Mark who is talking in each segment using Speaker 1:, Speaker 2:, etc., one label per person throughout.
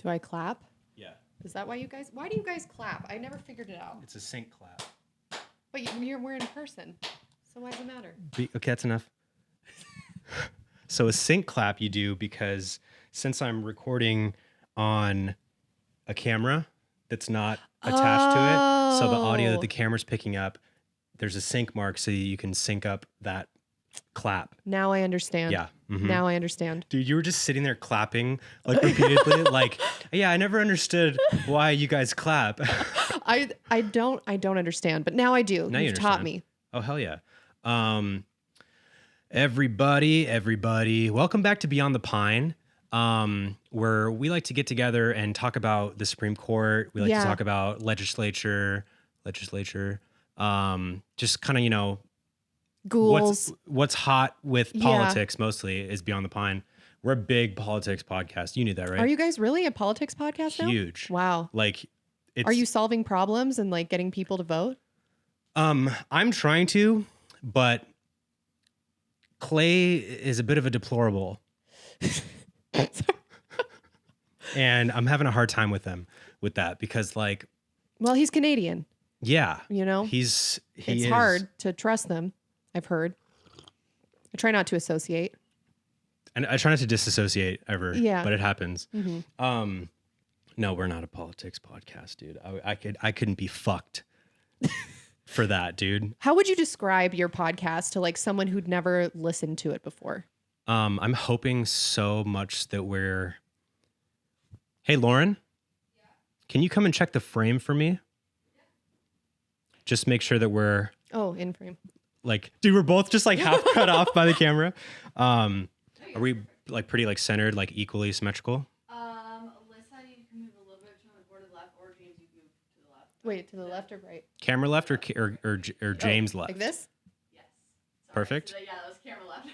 Speaker 1: Do I clap?
Speaker 2: Yeah.
Speaker 1: Is that why do you guys clap? I never figured it out.
Speaker 2: It's a sync clap.
Speaker 1: But we're in person. So why does it matter?
Speaker 2: Okay, that's enough. So a sync clap you do because since I'm recording on a camera that's not attached to it, so the audio that the camera's picking up, there's a sync mark so you can sync up that clap.
Speaker 1: Now I understand.
Speaker 2: Yeah. Mm-hmm.
Speaker 1: Now I understand.
Speaker 2: Dude, you were just sitting there clapping like repeatedly. Like, yeah, I never understood why you guys clap.
Speaker 1: I don't understand, but now I do.
Speaker 2: Now
Speaker 1: You've taught me.
Speaker 2: Oh, hell yeah. Everybody, welcome back to Beyond the Pine, where we like to get together and talk about the Supreme Court. We like to talk about legislature, just kind of,
Speaker 1: ghouls.
Speaker 2: What's hot with politics mostly is Beyond the Pine. We're a big politics podcast. You knew that, right?
Speaker 1: Are you guys really a politics podcast now?
Speaker 2: Huge.
Speaker 1: Wow.
Speaker 2: Like,
Speaker 1: are you solving problems and like getting people to vote?
Speaker 2: I'm trying to, but Clay is a bit of a deplorable. And I'm having a hard time with that because like,
Speaker 1: well, he's Canadian.
Speaker 2: Yeah.
Speaker 1: It's hard to trust them. I've heard. I try not to associate.
Speaker 2: And I try not to disassociate ever.
Speaker 1: Yeah.
Speaker 2: But it happens.
Speaker 1: Mm-hmm.
Speaker 2: No, we're not a politics podcast, dude. I couldn't be fucked for that, dude.
Speaker 1: How would you describe your podcast to like someone who'd never listened to it before?
Speaker 2: I'm hoping so much that Hey, Lauren? Yeah. Can you come and check the frame for me? Yeah. Just make sure that we're...
Speaker 1: Oh, in frame.
Speaker 2: Like, dude, we're both just like half cut off by the camera. Are we like pretty like centered, like equally symmetrical?
Speaker 3: Alyssa, you can move a little bit to the left, or James, you can move to the left.
Speaker 1: Wait, to the left or right?
Speaker 2: Camera left or James left?
Speaker 1: Like this?
Speaker 3: Yes. Sorry.
Speaker 2: Perfect.
Speaker 3: So that was camera left.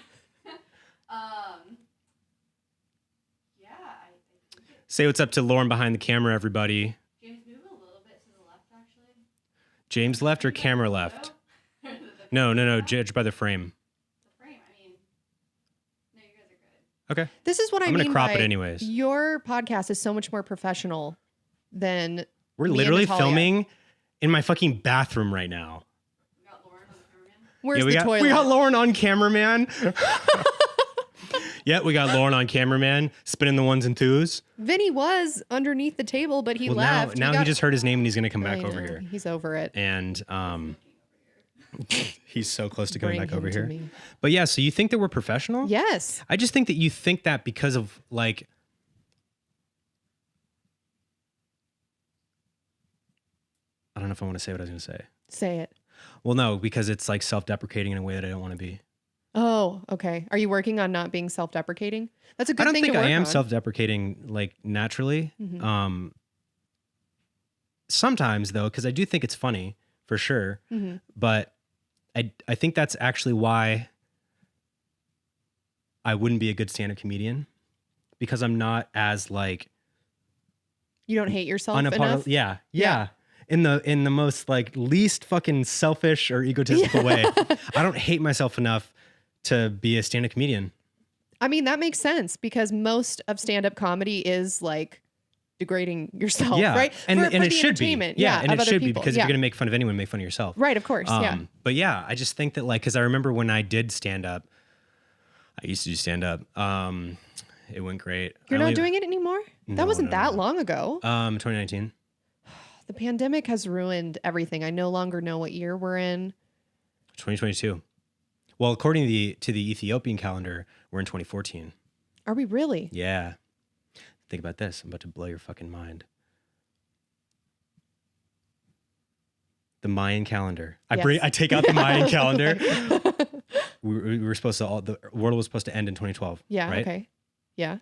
Speaker 3: Yeah, I think
Speaker 2: Say what's up to Lauren behind the camera, everybody.
Speaker 3: James, move a little bit to the left, actually.
Speaker 2: James left or camera left? No. Judge by the frame.
Speaker 3: The frame, I mean, no, you guys are good.
Speaker 2: Okay.
Speaker 1: This is what I mean.
Speaker 2: I'm going to crop it anyways.
Speaker 1: Your podcast is so much more professional than
Speaker 2: We're
Speaker 1: me
Speaker 2: literally
Speaker 1: and Natalia.
Speaker 2: filming in my fucking bathroom right now.
Speaker 3: We got Lauren on the cameraman.
Speaker 1: Where's
Speaker 2: we
Speaker 1: the
Speaker 2: got,
Speaker 1: toilet?
Speaker 2: We got Lauren on cameraman. Yeah, we got Lauren on cameraman, spinning the ones and twos.
Speaker 1: Vinny was underneath the table, but he left.
Speaker 2: Now he just heard his name and he's going to come back over here.
Speaker 1: He's over it.
Speaker 2: And he's so close to coming
Speaker 1: Bring
Speaker 2: back over
Speaker 1: him to
Speaker 2: here.
Speaker 1: me.
Speaker 2: But yeah, so you think that we're professional?
Speaker 1: Yes.
Speaker 2: I just think that you think that because of like... I don't know if I want to say what I was going to say.
Speaker 1: Say it.
Speaker 2: Well, no, because it's like self-deprecating in a way that I don't want to be.
Speaker 1: Oh, okay. Are you working on not being self-deprecating? That's a good thing to work on.
Speaker 2: I don't think I am self-deprecating like naturally.
Speaker 1: Mm-hmm.
Speaker 2: Sometimes though, because I do think it's funny for sure.
Speaker 1: Mm-hmm.
Speaker 2: But I think that's actually why I wouldn't be a good stand-up comedian, because I'm not as like...
Speaker 1: You don't hate yourself enough?
Speaker 2: Yeah. In the most like least fucking selfish or egotistical way. I don't hate myself enough to be a stand-up comedian.
Speaker 1: I mean, that makes sense because most of stand-up comedy is like degrading yourself, right?
Speaker 2: And
Speaker 1: for
Speaker 2: it
Speaker 1: the
Speaker 2: should be.
Speaker 1: Yeah,
Speaker 2: and
Speaker 1: of
Speaker 2: it
Speaker 1: other
Speaker 2: should be
Speaker 1: people.
Speaker 2: because if you're going to make fun of anyone, make fun of yourself.
Speaker 1: Right, of course, yeah.
Speaker 2: But yeah, I just think that like, because I remember when I did stand-up, I used to do stand-up. It went great.
Speaker 1: You're not doing it anymore?
Speaker 2: No,
Speaker 1: that wasn't that long ago.
Speaker 2: 2019.
Speaker 1: The pandemic has ruined everything. I no longer know what year we're in.
Speaker 2: 2022. Well, according to the Ethiopian calendar, we're in 2014.
Speaker 1: Are we really?
Speaker 2: Yeah. Think about this. I'm about to blow your fucking mind. The Mayan calendar.
Speaker 1: Yes.
Speaker 2: I take out the Mayan calendar. we were supposed to the world was supposed to end in 2012.
Speaker 1: Yeah.
Speaker 2: Right?
Speaker 1: Okay. Yeah.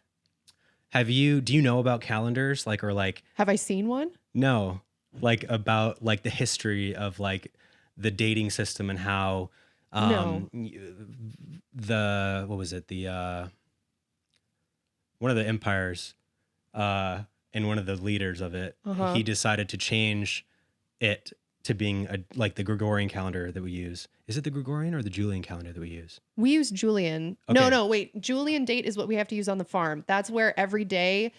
Speaker 2: Do you know about calendars?
Speaker 1: Have I seen one?
Speaker 2: No. About like the history of like the dating system and how
Speaker 1: No.
Speaker 2: what was it? One of the empires and one of the leaders of it, he decided to change it to being like the Gregorian calendar that we use. Is it the Gregorian or the Julian calendar that we use?
Speaker 1: We use Julian.
Speaker 2: Okay.
Speaker 1: No, wait. Julian date is what we have to use on the farm. That's where every day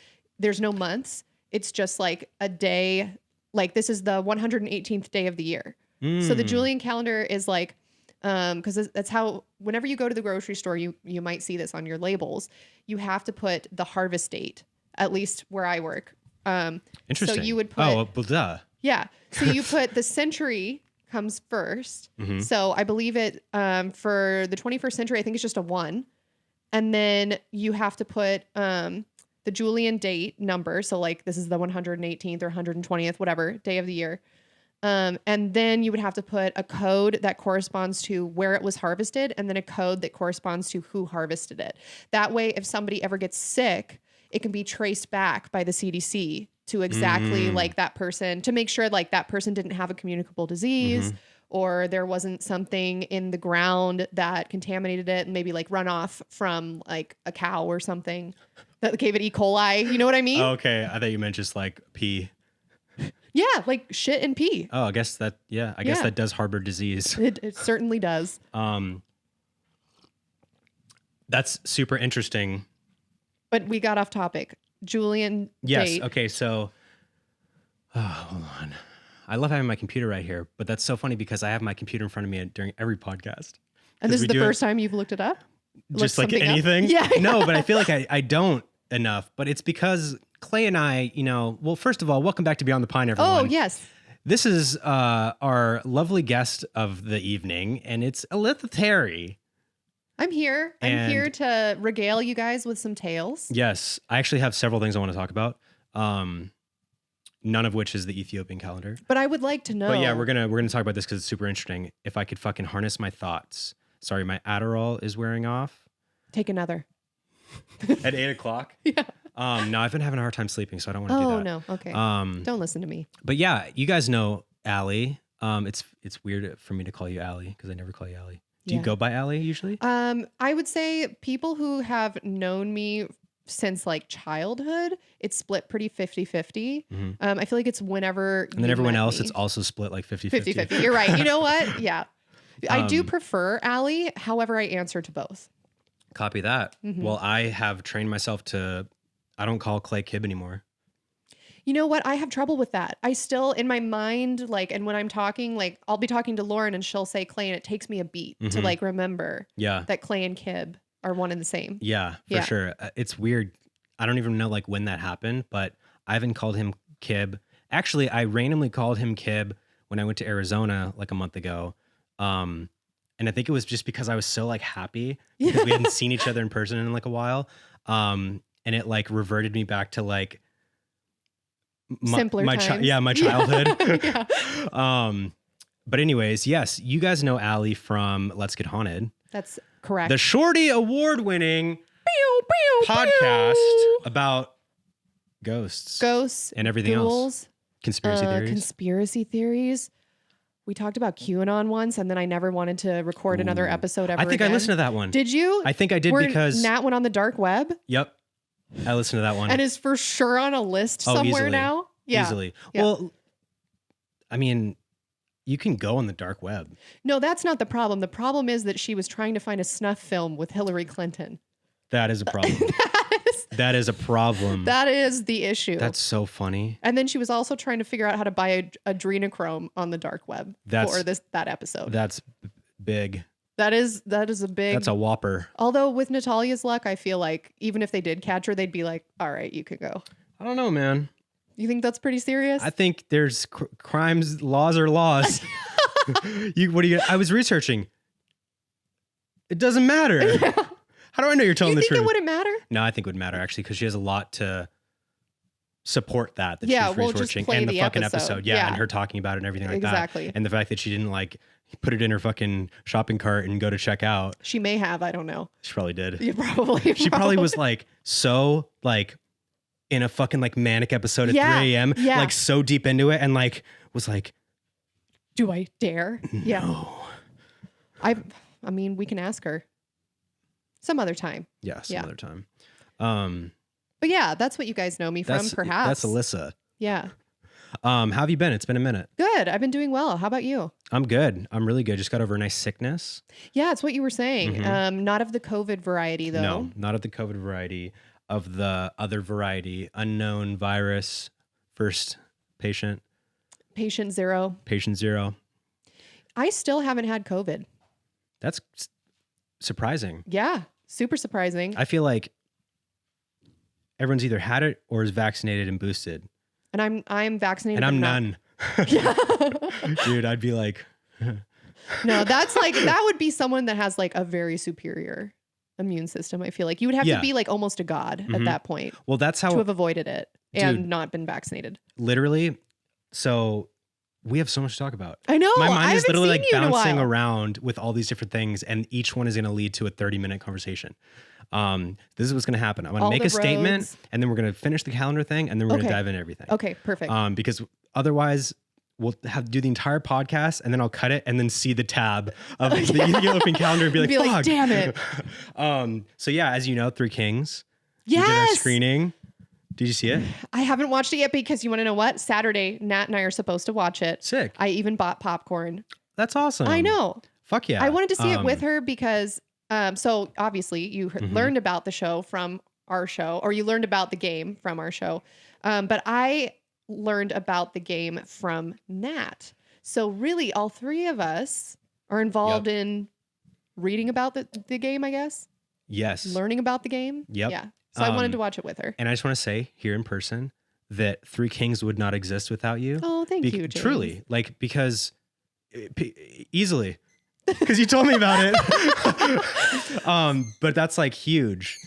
Speaker 1: there's no months. It's just like a day. Like this is the 118th day of the year. So the Julian calendar is like, because that's how, whenever you go to the grocery store, you might see this on your labels. You have to put the harvest date, at least where I work.
Speaker 2: Interesting.
Speaker 1: So you would put,
Speaker 2: well, duh.
Speaker 1: yeah. So you put the century comes first. So I believe it, for the 21st century, I think it's just a 1. And then you have to put, the Julian date number. So like this is the 118th or 120th, whatever day of the year. And then you would have to put a code that corresponds to where it was harvested, and then a code that corresponds to who harvested it. That way, if somebody ever gets sick, it can be traced back by the CDC to exactly like that person, to make sure like that person didn't have a communicable disease or there wasn't something in the ground that contaminated it, and maybe like runoff from like a cow or something that gave it E. coli. You know what I mean?
Speaker 2: Okay. I thought you meant just like pee.
Speaker 1: Yeah, like shit and pee.
Speaker 2: Oh, I guess that, I guess that does harbor disease.
Speaker 1: It certainly does.
Speaker 2: That's super interesting.
Speaker 1: But we got off topic. Julian date.
Speaker 2: Okay. So, hold on. I love having my computer right here, but that's so funny because I have my computer in front of me during every podcast.
Speaker 1: And this is the first time you've looked it up?
Speaker 2: Just like
Speaker 1: something up?
Speaker 2: anything?
Speaker 1: Yeah.
Speaker 2: No, but I feel like I don't enough, but it's because Clay and I, well, first of all, welcome back to Beyond the Pine, everyone.
Speaker 1: Oh, yes.
Speaker 2: This is our lovely guest of the evening, and it's Alyssa Terry.
Speaker 1: I'm here. I'm
Speaker 2: And-
Speaker 1: here to regale you guys with some tales.
Speaker 2: Yes, I actually have several things I want to talk about. None of which is the Ethiopian calendar.
Speaker 1: But I would like to know.
Speaker 2: But yeah, we're gonna talk about this because it's super interesting. If I could fucking harness my thoughts. Sorry, my Adderall is wearing off.
Speaker 1: Take another.
Speaker 2: At 8:00.
Speaker 1: Yeah.
Speaker 2: No, I've been having a hard time sleeping, so I don't want to do that.
Speaker 1: Oh, no. Okay. Don't listen to me.
Speaker 2: But yeah, you guys know Allie. It's weird for me to call you Allie because I never call you Allie. Do you
Speaker 1: Yeah.
Speaker 2: go by Allie usually?
Speaker 1: I would say people who have known me since like childhood, it's split pretty 50-50. I feel like it's whenever
Speaker 2: And then everyone else,
Speaker 1: me.
Speaker 2: it's also split like 50-50.
Speaker 1: 50-50. You're right. You know what? Yeah. I do prefer Allie. However, I answer to both.
Speaker 2: Copy that. Well, I have trained myself I don't call Clay Kib anymore.
Speaker 1: You know what? I have trouble with that. I still, in my mind, like, and when I'm talking, like, I'll be talking to Lauren and she'll say Clay, and it takes me a beat to like remember that Clay and Kib are one and the same.
Speaker 2: Yeah, for sure. It's weird. I don't even know like when that happened, but I haven't called him Kib. Actually, I randomly called him Kib when I went to Arizona like a month ago. And I think it was just because I was so like happy because we hadn't seen each other in person in like a while. And it like reverted me back to like
Speaker 1: Simpler times.
Speaker 2: my childhood.
Speaker 1: Yeah.
Speaker 2: But anyways, yes, you guys know Allie from Let's Get Haunted.
Speaker 1: That's correct.
Speaker 2: The Shorty award-winning podcast about ghosts and everything else. Conspiracy theories.
Speaker 1: Conspiracy theories. We talked about QAnon once, and then I never wanted to record another episode ever
Speaker 2: I think
Speaker 1: again.
Speaker 2: I listened to that one.
Speaker 1: Did you?
Speaker 2: I think I did because
Speaker 1: Nat went on the dark web.
Speaker 2: Yep. I listened to that one.
Speaker 1: And is for sure on a list somewhere
Speaker 2: easily.
Speaker 1: now. Yeah.
Speaker 2: Easily.
Speaker 1: Yeah.
Speaker 2: Well, I mean, you can go on the dark web.
Speaker 1: No, that's not the problem. The problem is that she was trying to find a snuff film with Hillary Clinton.
Speaker 2: That is a problem. That is a problem.
Speaker 1: That is the issue.
Speaker 2: That's so funny.
Speaker 1: And then she was also trying to figure out how to buy adrenochrome on the dark web for that episode.
Speaker 2: That's big.
Speaker 1: That is a big.
Speaker 2: That's a whopper.
Speaker 1: Although with Natalia's luck, I feel like even if they did catch her, they'd be like, "All right, you could go."
Speaker 2: I don't know, man.
Speaker 1: You think that's pretty serious?
Speaker 2: I think there's crimes. Laws are laws. I was researching. It doesn't matter. How do I know you're telling the truth?
Speaker 1: You think it wouldn't matter?
Speaker 2: No, I think it would matter actually because she has a lot to support that she's
Speaker 1: we'll just
Speaker 2: researching
Speaker 1: play
Speaker 2: and the fucking
Speaker 1: episode.
Speaker 2: episode. Yeah, and her talking about it and everything like
Speaker 1: Exactly.
Speaker 2: that. And the fact that she didn't like put it in her fucking shopping cart and go to check out.
Speaker 1: She may have. I don't know.
Speaker 2: She probably did.
Speaker 1: You probably.
Speaker 2: She probably was like so like in a fucking like manic episode at 3 a.m.
Speaker 1: Yeah.
Speaker 2: Like so deep into it and like was like,
Speaker 1: do I dare?
Speaker 2: No.
Speaker 1: Yeah. I mean, we can ask her some other time.
Speaker 2: Yeah, some other time.
Speaker 1: But yeah, that's what you guys know me from, perhaps.
Speaker 2: That's Alyssa.
Speaker 1: Yeah.
Speaker 2: How have you been? It's been a minute.
Speaker 1: Good. I've been doing well. How about you?
Speaker 2: I'm good. I'm really good. Just got over a nice sickness.
Speaker 1: Yeah, it's what you were saying. Not of the COVID variety, though.
Speaker 2: No, not of the COVID variety. of the other variety, unknown virus, first patient
Speaker 1: zero.
Speaker 2: patient zero.
Speaker 1: I still haven't had COVID.
Speaker 2: That's surprising.
Speaker 1: Yeah, super surprising.
Speaker 2: I feel like everyone's either had it or is vaccinated and boosted.
Speaker 1: And I'm vaccinated.
Speaker 2: And I'm
Speaker 1: but
Speaker 2: none.
Speaker 1: Yeah.
Speaker 2: Dude, I'd be like,
Speaker 1: No, that's like, that would be someone that has like a very superior immune system. I feel like you would have
Speaker 2: Yeah.
Speaker 1: to be like almost a god at that point
Speaker 2: well, that's
Speaker 1: to
Speaker 2: how
Speaker 1: have avoided it and
Speaker 2: Dude.
Speaker 1: not been vaccinated.
Speaker 2: literally. So we have so much to talk about.
Speaker 1: I know.
Speaker 2: My
Speaker 1: I
Speaker 2: mind is
Speaker 1: haven't
Speaker 2: literally
Speaker 1: seen
Speaker 2: like
Speaker 1: you in a
Speaker 2: bouncing
Speaker 1: while.
Speaker 2: around with all these different things, and each one is going to lead to a 30-minute conversation. This is what's going to happen. I'm going to
Speaker 1: All
Speaker 2: make
Speaker 1: the
Speaker 2: a statement,
Speaker 1: roads.
Speaker 2: and then we're going to finish the calendar thing, and then we're going to
Speaker 1: Okay.
Speaker 2: dive into everything.
Speaker 1: Okay, perfect.
Speaker 2: Because otherwise, we'll have to do the entire podcast, and then I'll cut it, and then see the tab of the Ethiopian calendar and be like, "Fuck,
Speaker 1: damn it.
Speaker 2: So yeah, as you know, Three Kings. We did our
Speaker 1: Yes.
Speaker 2: screening. Did you see it?
Speaker 1: I haven't watched it yet because you want to know what? Saturday, Nat and I are supposed to watch it.
Speaker 2: Sick.
Speaker 1: I even bought popcorn.
Speaker 2: That's awesome.
Speaker 1: I know.
Speaker 2: Fuck yeah.
Speaker 1: I wanted to see it with her because, so obviously you learned about the show from our show, or you learned about the game from our show. But I learned about the game from Nat. So really all three of us are involved in reading about the game, I guess.
Speaker 2: Yes.
Speaker 1: Learning about the game.
Speaker 2: Yep.
Speaker 1: Yeah. So I wanted to watch it with her.
Speaker 2: And I just want to say here in person that Three Kings would not exist without you.
Speaker 1: Oh, thank you, James.
Speaker 2: Truly. Like, because easily. Because you told me about it. But that's like huge.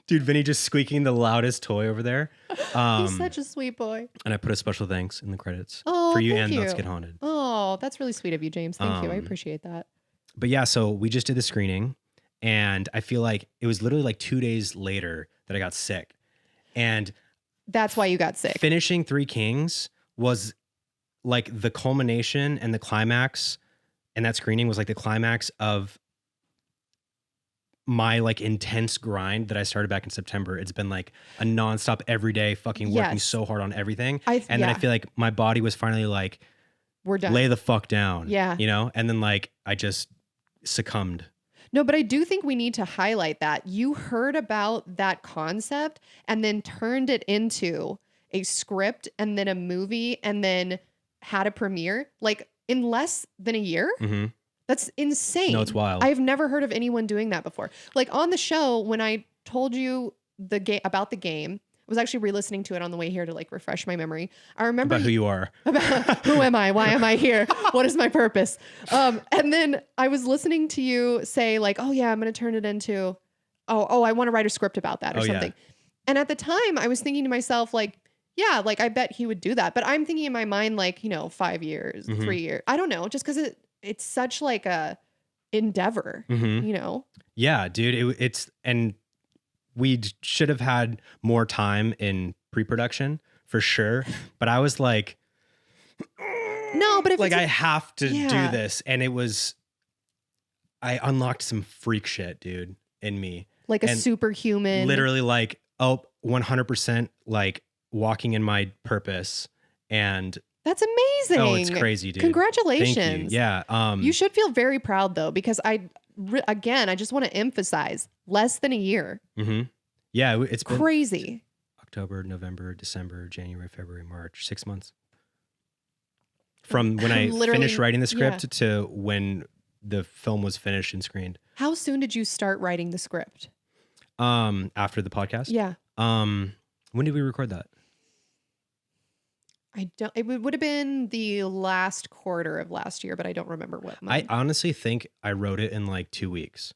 Speaker 2: Dude, Vinny just squeaking the loudest toy over there.
Speaker 1: He's such a sweet boy.
Speaker 2: And I put a special thanks in the credits
Speaker 1: Oh,
Speaker 2: for you
Speaker 1: thank
Speaker 2: and
Speaker 1: you.
Speaker 2: Nuts Get Haunted.
Speaker 1: Oh, that's really sweet of you, James. Thank you. I appreciate that.
Speaker 2: But yeah, so we just did the screening, and I feel like it was literally like 2 days later that I got sick. And
Speaker 1: That's why you got sick.
Speaker 2: finishing Three Kings was like the culmination and the climax, and that screening was like the climax of my like intense grind that I started back in September. It's been like a nonstop every day fucking working
Speaker 1: Yes.
Speaker 2: so hard on everything.
Speaker 1: I-
Speaker 2: And then I
Speaker 1: yeah.
Speaker 2: feel like my body was finally like,
Speaker 1: We're done.
Speaker 2: lay the fuck down.
Speaker 1: Yeah.
Speaker 2: You know? And then like I just succumbed.
Speaker 1: No, but I do think we need to highlight that you heard about that concept and then turned it into a script and then a movie and then had a premiere like in less than a year.
Speaker 2: Mm-hmm.
Speaker 1: That's insane.
Speaker 2: No, it's wild.
Speaker 1: I've never heard of anyone doing that before. Like on the show, when I told you about the game, I was actually re-listening to it on the way here to like refresh my memory. I remember
Speaker 2: About who you are.
Speaker 1: about who am I? Why am I here? What is my purpose? And then I was listening to you say like, oh yeah, I'm going to turn it into, I want to write a script about that or
Speaker 2: Oh, yeah.
Speaker 1: something. And at the time I was thinking to myself like, yeah, like I bet he would do that. But I'm thinking in my mind, like, 5 years,
Speaker 2: Mhm.
Speaker 1: 3 years. I don't know, just because it's such like a endeavor,
Speaker 2: Mhm. Yeah, dude. It's and we should have had more time in pre-production for sure. But I was like,
Speaker 1: No, but if
Speaker 2: like
Speaker 1: it's
Speaker 2: I have to
Speaker 1: Yeah.
Speaker 2: do this, and I unlocked some freak shit, dude, in me.
Speaker 1: like a
Speaker 2: and
Speaker 1: superhuman.
Speaker 2: Literally, like 100% like walking in my purpose, and
Speaker 1: That's amazing.
Speaker 2: oh, it's crazy, dude.
Speaker 1: Congratulations.
Speaker 2: Thank you. Yeah.
Speaker 1: You should feel very proud though, because I just want to emphasize less than a year.
Speaker 2: Mm-hmm. Yeah, it's been
Speaker 1: Crazy.
Speaker 2: October, November, December, January, February, March, 6 months. From when I
Speaker 1: Literally,
Speaker 2: finished writing the script
Speaker 1: yeah.
Speaker 2: to when the film was finished and screened.
Speaker 1: How soon did you start writing the script?
Speaker 2: After the podcast.
Speaker 1: Yeah.
Speaker 2: When did we record that?
Speaker 1: It would have been the last quarter of last year, but I don't remember what
Speaker 2: I
Speaker 1: month.
Speaker 2: honestly think I wrote it in like 2 weeks.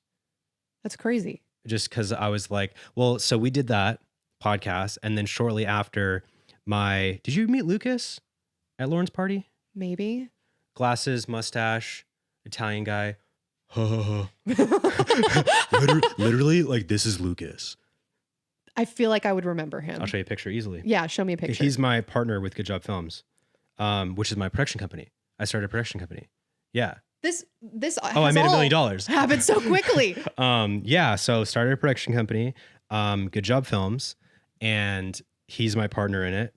Speaker 1: That's crazy.
Speaker 2: Just because I was like, well, so we did that podcast, and then shortly after did you meet Lucas at Lauren's party?
Speaker 1: Maybe.
Speaker 2: Glasses, mustache, Italian guy. Literally, like, this is Lucas.
Speaker 1: I feel like I would remember him.
Speaker 2: I'll show you a picture easily.
Speaker 1: Yeah, show me a picture.
Speaker 2: He's my partner with Good Job Films, which is my production company. I started a production company. Yeah.
Speaker 1: This
Speaker 2: Oh, I made $1 million.
Speaker 1: happened so quickly.
Speaker 2: Yeah. So started a production company, Good Job Films, and he's my partner in it.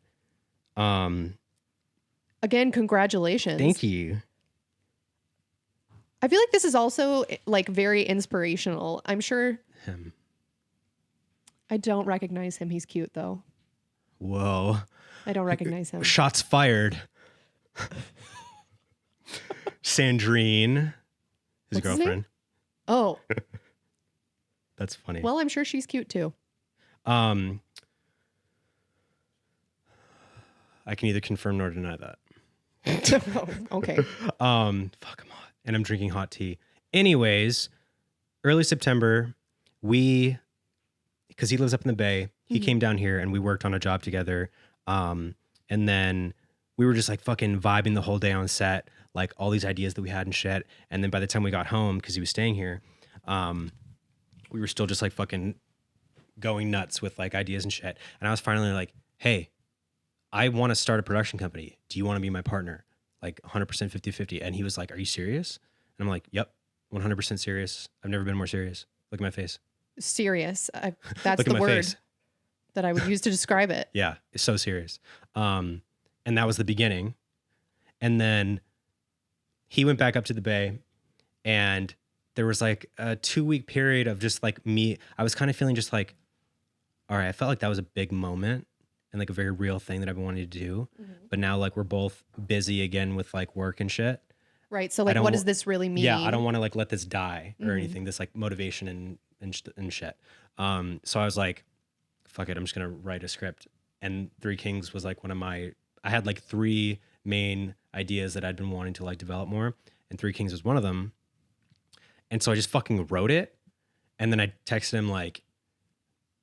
Speaker 1: Again, congratulations.
Speaker 2: Thank you.
Speaker 1: I feel like this is also like very inspirational. I'm sure
Speaker 2: Him.
Speaker 1: I don't recognize him. He's cute though.
Speaker 2: Whoa.
Speaker 1: I don't recognize him.
Speaker 2: Shots fired. Sandrine, his
Speaker 1: What's his
Speaker 2: girlfriend.
Speaker 1: name? Oh,
Speaker 2: That's funny.
Speaker 1: well, I'm sure she's cute too.
Speaker 2: I can neither confirm nor deny that.
Speaker 1: Okay.
Speaker 2: Fuck, I'm hot. And I'm drinking hot tea. Anyways, early September, because he lives up in the Bay, he came down here and we worked on a job together. And then we were just like fucking vibing the whole day on set, like all these ideas that we had and shit. And then by the time we got home, because he was staying here, we were still just like fucking going nuts with like ideas and shit. And I was finally like, hey, I want to start a production company. Do you want to be my partner? Like 100% 50-50. And he was like, are you serious? And I'm like, yep, 100% serious. I've never been more serious. Look at my face.
Speaker 1: Serious. That's
Speaker 2: Look at
Speaker 1: the
Speaker 2: my
Speaker 1: word
Speaker 2: face.
Speaker 1: that I would use to describe it.
Speaker 2: Yeah, it's so serious. And that was the beginning. And then he went back up to the Bay and there was like a 2-week period of just like me. I was kind of feeling just like, all right, I felt like that was a big moment and like a very real thing that I've been wanting to do. But now like we're both busy again with like work and shit.
Speaker 1: Right. So like, what does this really mean?
Speaker 2: Yeah, I don't want to like let this die or anything. This like motivation and shit. So I was like, fuck it, I'm just gonna write a script. And Three Kings was like I had like 3 main ideas that I'd been wanting to like develop more, and Three Kings was one of them. And so I just fucking wrote it, and then I texted him like,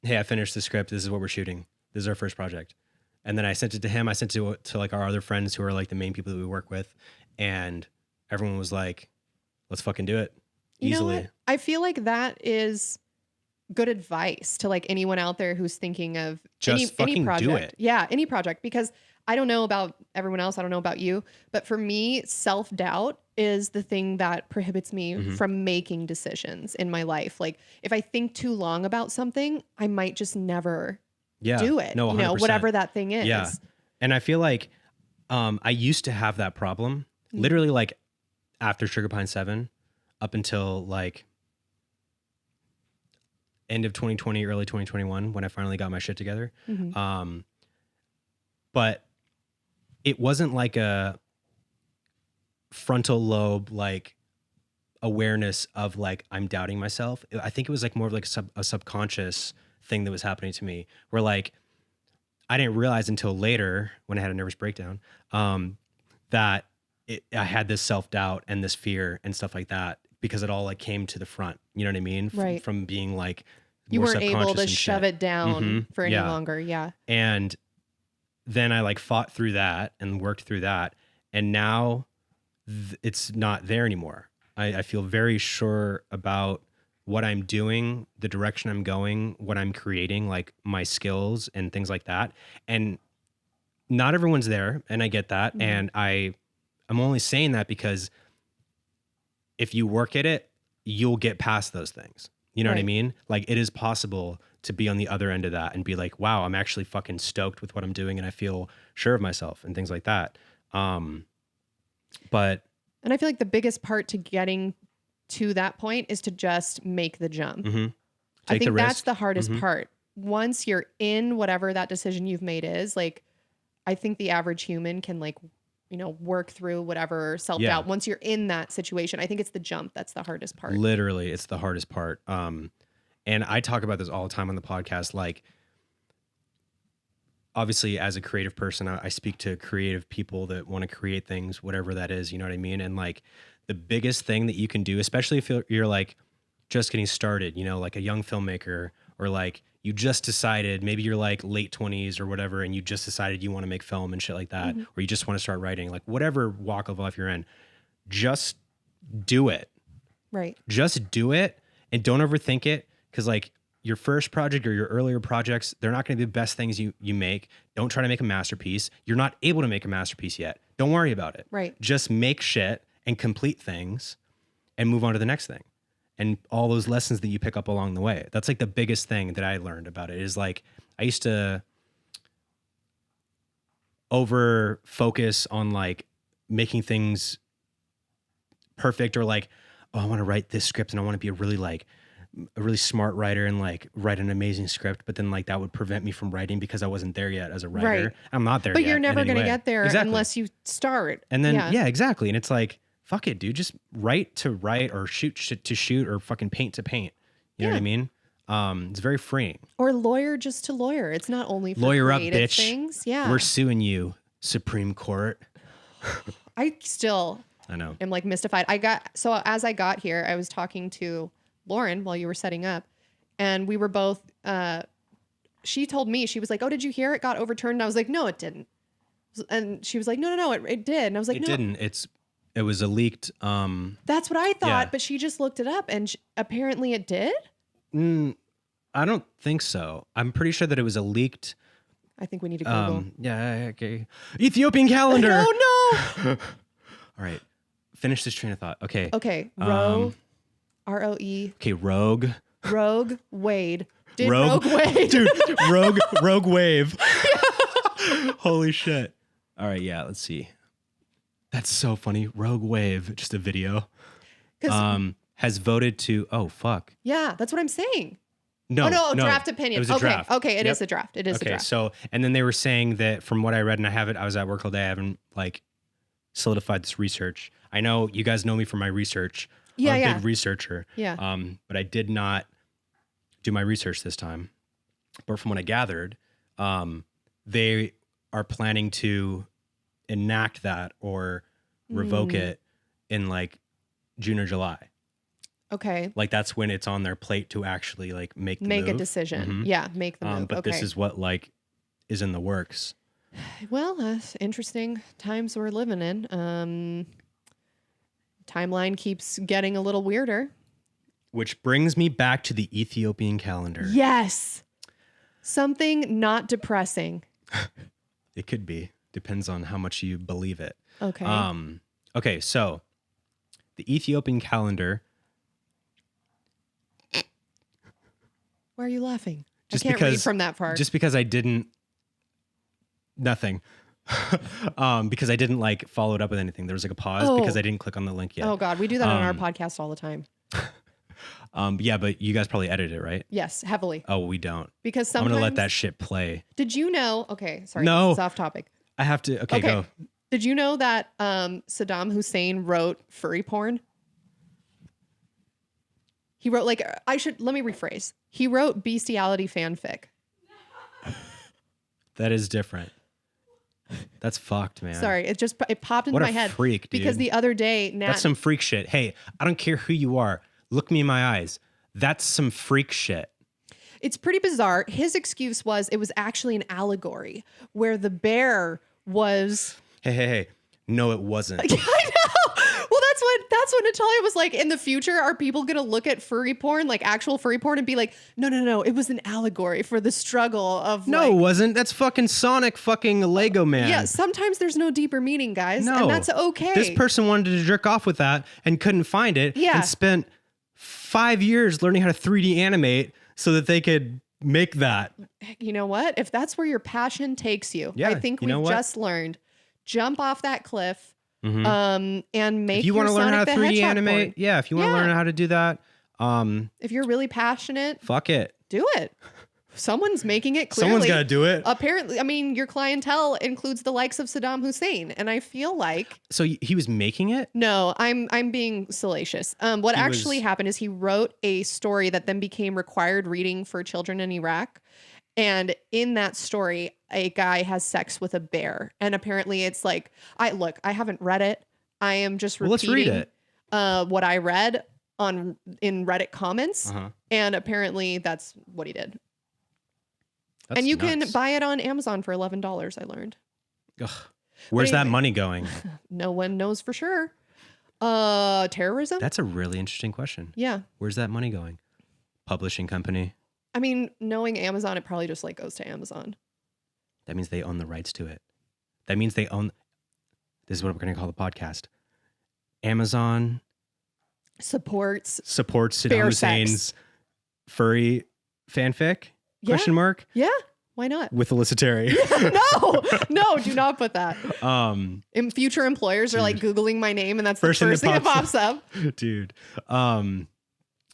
Speaker 2: hey, I finished the script. This is what we're shooting. This is our first project. And then I sent it to him. I sent it to like our other friends who are like the main people that we work with, and everyone was like, let's fucking do it.
Speaker 1: You know
Speaker 2: Easily.
Speaker 1: what? I feel like that is good advice to like anyone out there who's thinking of
Speaker 2: Just
Speaker 1: any
Speaker 2: fucking do
Speaker 1: project.
Speaker 2: it.
Speaker 1: Yeah, any project. Because I don't know about everyone else. I don't know about you. But for me, self-doubt is the thing that prohibits me from making decisions in my life. Like if I think too long about something, I might just never do it.
Speaker 2: No, 100%.
Speaker 1: You know, whatever that thing is.
Speaker 2: Yeah. And I feel like I used to have that problem literally like after Sugar Pine 7 up until like end of 2020, early 2021, when I finally got my shit together. But it wasn't like a frontal lobe, like awareness of like, I'm doubting myself. I think it was like more of like a subconscious thing that was happening to me where like, I didn't realize until later when I had a nervous breakdown, that I had this self-doubt and this fear and stuff like that because it all like came to the front. You know what I mean?
Speaker 1: Right.
Speaker 2: From being like,
Speaker 1: You
Speaker 2: more
Speaker 1: weren't able
Speaker 2: subconscious
Speaker 1: to
Speaker 2: and
Speaker 1: shove
Speaker 2: shit.
Speaker 1: it down for any
Speaker 2: Yeah.
Speaker 1: longer. Yeah.
Speaker 2: And then I like fought through that and worked through that. And now it's not there anymore. I feel very sure about what I'm doing, the direction I'm going, what I'm creating, like my skills and things like that. And not everyone's there. And I get that. And I'm only saying that because if you work at it, you'll get past those things. You know what I
Speaker 1: Right.
Speaker 2: mean? Like it is possible to be on the other end of that and be like, wow, I'm actually fucking stoked with what I'm doing and I feel sure of myself and things like that. But
Speaker 1: And I feel like the biggest part to getting to that point is to just make the jump. I
Speaker 2: Take the
Speaker 1: think that's
Speaker 2: risk.
Speaker 1: the hardest part. Once you're in whatever that decision you've made is, like, I think the average human can like, you know, work through whatever self-doubt.
Speaker 2: Yeah.
Speaker 1: Once you're in that situation, I think it's the jump that's the hardest part.
Speaker 2: literally, it's the hardest part. And I talk about this all the time on the podcast. Like, obviously, as a creative person, I speak to creative people that want to create things, whatever that is. You know what I mean? And like, the biggest thing that you can do, especially if you're like just getting started, you know, like a young filmmaker, or like you just decided, maybe you're like late 20s or whatever, and you just decided you want to make film and shit like that, or you just want to start writing, like whatever walk of life you're in, just do it.
Speaker 1: Right.
Speaker 2: Just do it and don't overthink it. Cause like your first project or your earlier projects, they're not going to be the best things you make. Don't try to make a masterpiece. You're not able to make a masterpiece yet. Don't worry about it.
Speaker 1: Right.
Speaker 2: Just make shit and complete things and move on to the next thing. And all those lessons that you pick up along the way. That's like the biggest thing that I learned about it is like, I used to over focus on like making things perfect, or like, oh, I want to write this script and I want to be a really like a really smart writer and like write an amazing script, but then like that would prevent me from writing because I wasn't there yet as a writer.
Speaker 1: Right.
Speaker 2: I'm not there
Speaker 1: But
Speaker 2: yet.
Speaker 1: you're never
Speaker 2: going to
Speaker 1: get there unless you start.
Speaker 2: And then, yeah, exactly. And it's like, fuck it, dude. Just write to write or shoot to shoot or fucking paint to paint. You know what I mean? It's very freeing.
Speaker 1: Or lawyer just to lawyer. It's not only for
Speaker 2: lawyer up,
Speaker 1: creative
Speaker 2: bitch.
Speaker 1: things. Yeah.
Speaker 2: We're suing you, Supreme Court.
Speaker 1: I still
Speaker 2: know.
Speaker 1: am like mystified. As I got here, I was talking to Lauren while you were setting up, and we were both, she told me, she was like, oh, did you hear it got overturned? And I was like, no, it didn't. And she was like, no, it did. And I was like,
Speaker 2: it
Speaker 1: no.
Speaker 2: didn't. It was a leaked.
Speaker 1: That's what I thought, but she just looked it up and apparently it did.
Speaker 2: I don't think so. I'm pretty sure that it was a leaked.
Speaker 1: I think we need to Google.
Speaker 2: Yeah, okay. Ethiopian calendar.
Speaker 1: Oh no.
Speaker 2: All right. Finish this train of thought. Okay.
Speaker 1: Okay. Roe. ROE.
Speaker 2: Okay, Rogue.
Speaker 1: Rogue Wade. Did Rogue Wade.
Speaker 2: Dude, Rogue Wave. Holy shit. All right, yeah, let's see. That's so funny. Rogue Wave, just a video. Has voted to, oh, fuck.
Speaker 1: Yeah, that's what I'm saying.
Speaker 2: No,
Speaker 1: draft opinion.
Speaker 2: It was a draft.
Speaker 1: Okay, it is a draft. It is a draft.
Speaker 2: So, and then they were saying that from what I read, and I was at work all day, I haven't like solidified this research. I know you guys know me for my research. I'm a big researcher.
Speaker 1: Yeah.
Speaker 2: But I did not do my research this time. But from what I gathered, they are planning to enact that or revoke it in like June or July.
Speaker 1: Okay.
Speaker 2: Like that's when it's on their plate to actually like make
Speaker 1: a decision.
Speaker 2: Mm-hmm.
Speaker 1: Yeah, make the move.
Speaker 2: But this is what like is in the works.
Speaker 1: Well, that's interesting times we're living in. Timeline keeps getting a little weirder.
Speaker 2: Which brings me back to the Ethiopian calendar.
Speaker 1: Yes. Something not depressing.
Speaker 2: It could be. Depends on how much you believe it.
Speaker 1: Okay.
Speaker 2: Okay, so the Ethiopian calendar.
Speaker 1: Why are you laughing? I can't read from that part.
Speaker 2: Just because I didn't. Nothing. Because I didn't like follow it up with anything. There was like a pause because I didn't click on the link yet.
Speaker 1: Oh God, we do that on our podcast all the time.
Speaker 2: Yeah, but you guys probably edit it, right?
Speaker 1: Yes, heavily.
Speaker 2: Oh, we don't.
Speaker 1: Because sometimes
Speaker 2: I'm gonna let that shit play.
Speaker 1: Did you know? Okay, sorry.
Speaker 2: No,
Speaker 1: it's off topic.
Speaker 2: I have to. Okay, go.
Speaker 1: Did you know that Saddam Hussein wrote furry porn? He wrote let me rephrase. He wrote bestiality fanfic.
Speaker 2: That is different. That's fucked, man.
Speaker 1: Sorry, it popped into my head.
Speaker 2: What a freak, dude.
Speaker 1: Because the other day,
Speaker 2: that's some freak shit. Hey, I don't care who you are. Look me in my eyes. That's some freak shit.
Speaker 1: It's pretty bizarre. His excuse was it was actually an allegory where the bear was.
Speaker 2: Hey. No, it wasn't.
Speaker 1: I know. Well, that's what Natalia was like. In the future, are people going to look at furry porn, like actual furry porn, and be like, no, it was an allegory for the struggle of.
Speaker 2: No, it wasn't. That's fucking Sonic fucking Lego Man.
Speaker 1: Yeah, sometimes there's no deeper meaning, guys.
Speaker 2: No.
Speaker 1: And that's okay.
Speaker 2: This person wanted to jerk off with that and couldn't find it.
Speaker 1: Yeah.
Speaker 2: And spent 5 years learning how to 3D animate so that they could make that.
Speaker 1: You know what? If that's where your passion takes you,
Speaker 2: yeah,
Speaker 1: I think we've just learned. Jump off that cliff. And make.
Speaker 2: If you want to learn how to 3D animate, if you want to learn how to do that,
Speaker 1: if you're really passionate,
Speaker 2: fuck it,
Speaker 1: do it. Someone's making it. Clearly,
Speaker 2: someone's got to do it.
Speaker 1: Apparently, I mean, your clientele includes the likes of Saddam Hussein, and I feel like.
Speaker 2: So he was making it?
Speaker 1: No, I'm being salacious. What actually happened is he wrote a story that then became required reading for children in Iraq. And in that story, a guy has sex with a bear. And apparently it's like, I haven't read it. I am just repeating
Speaker 2: let's read it.
Speaker 1: What I read in Reddit comments.
Speaker 2: Uh-huh.
Speaker 1: And apparently that's what he did.
Speaker 2: That's
Speaker 1: and you
Speaker 2: nuts.
Speaker 1: can buy it on Amazon for $11, I learned.
Speaker 2: Ugh. Where's that money going?
Speaker 1: No one knows for sure. Terrorism?
Speaker 2: That's a really interesting question.
Speaker 1: Yeah. Where's
Speaker 2: that money going? Publishing company?
Speaker 1: I mean, knowing Amazon, it probably just like goes to Amazon.
Speaker 2: That means they own the rights to it. That means they own. This is what we're going to call the podcast. Amazon
Speaker 1: supports
Speaker 2: Saddam Hussein's furry fanfic?
Speaker 1: Yeah.
Speaker 2: Question mark?
Speaker 1: Yeah. Why not?
Speaker 2: With Alyssa Terry.
Speaker 1: No, do not put that. Future employers are like Googling my name and that's the first thing that pops up.
Speaker 2: Dude.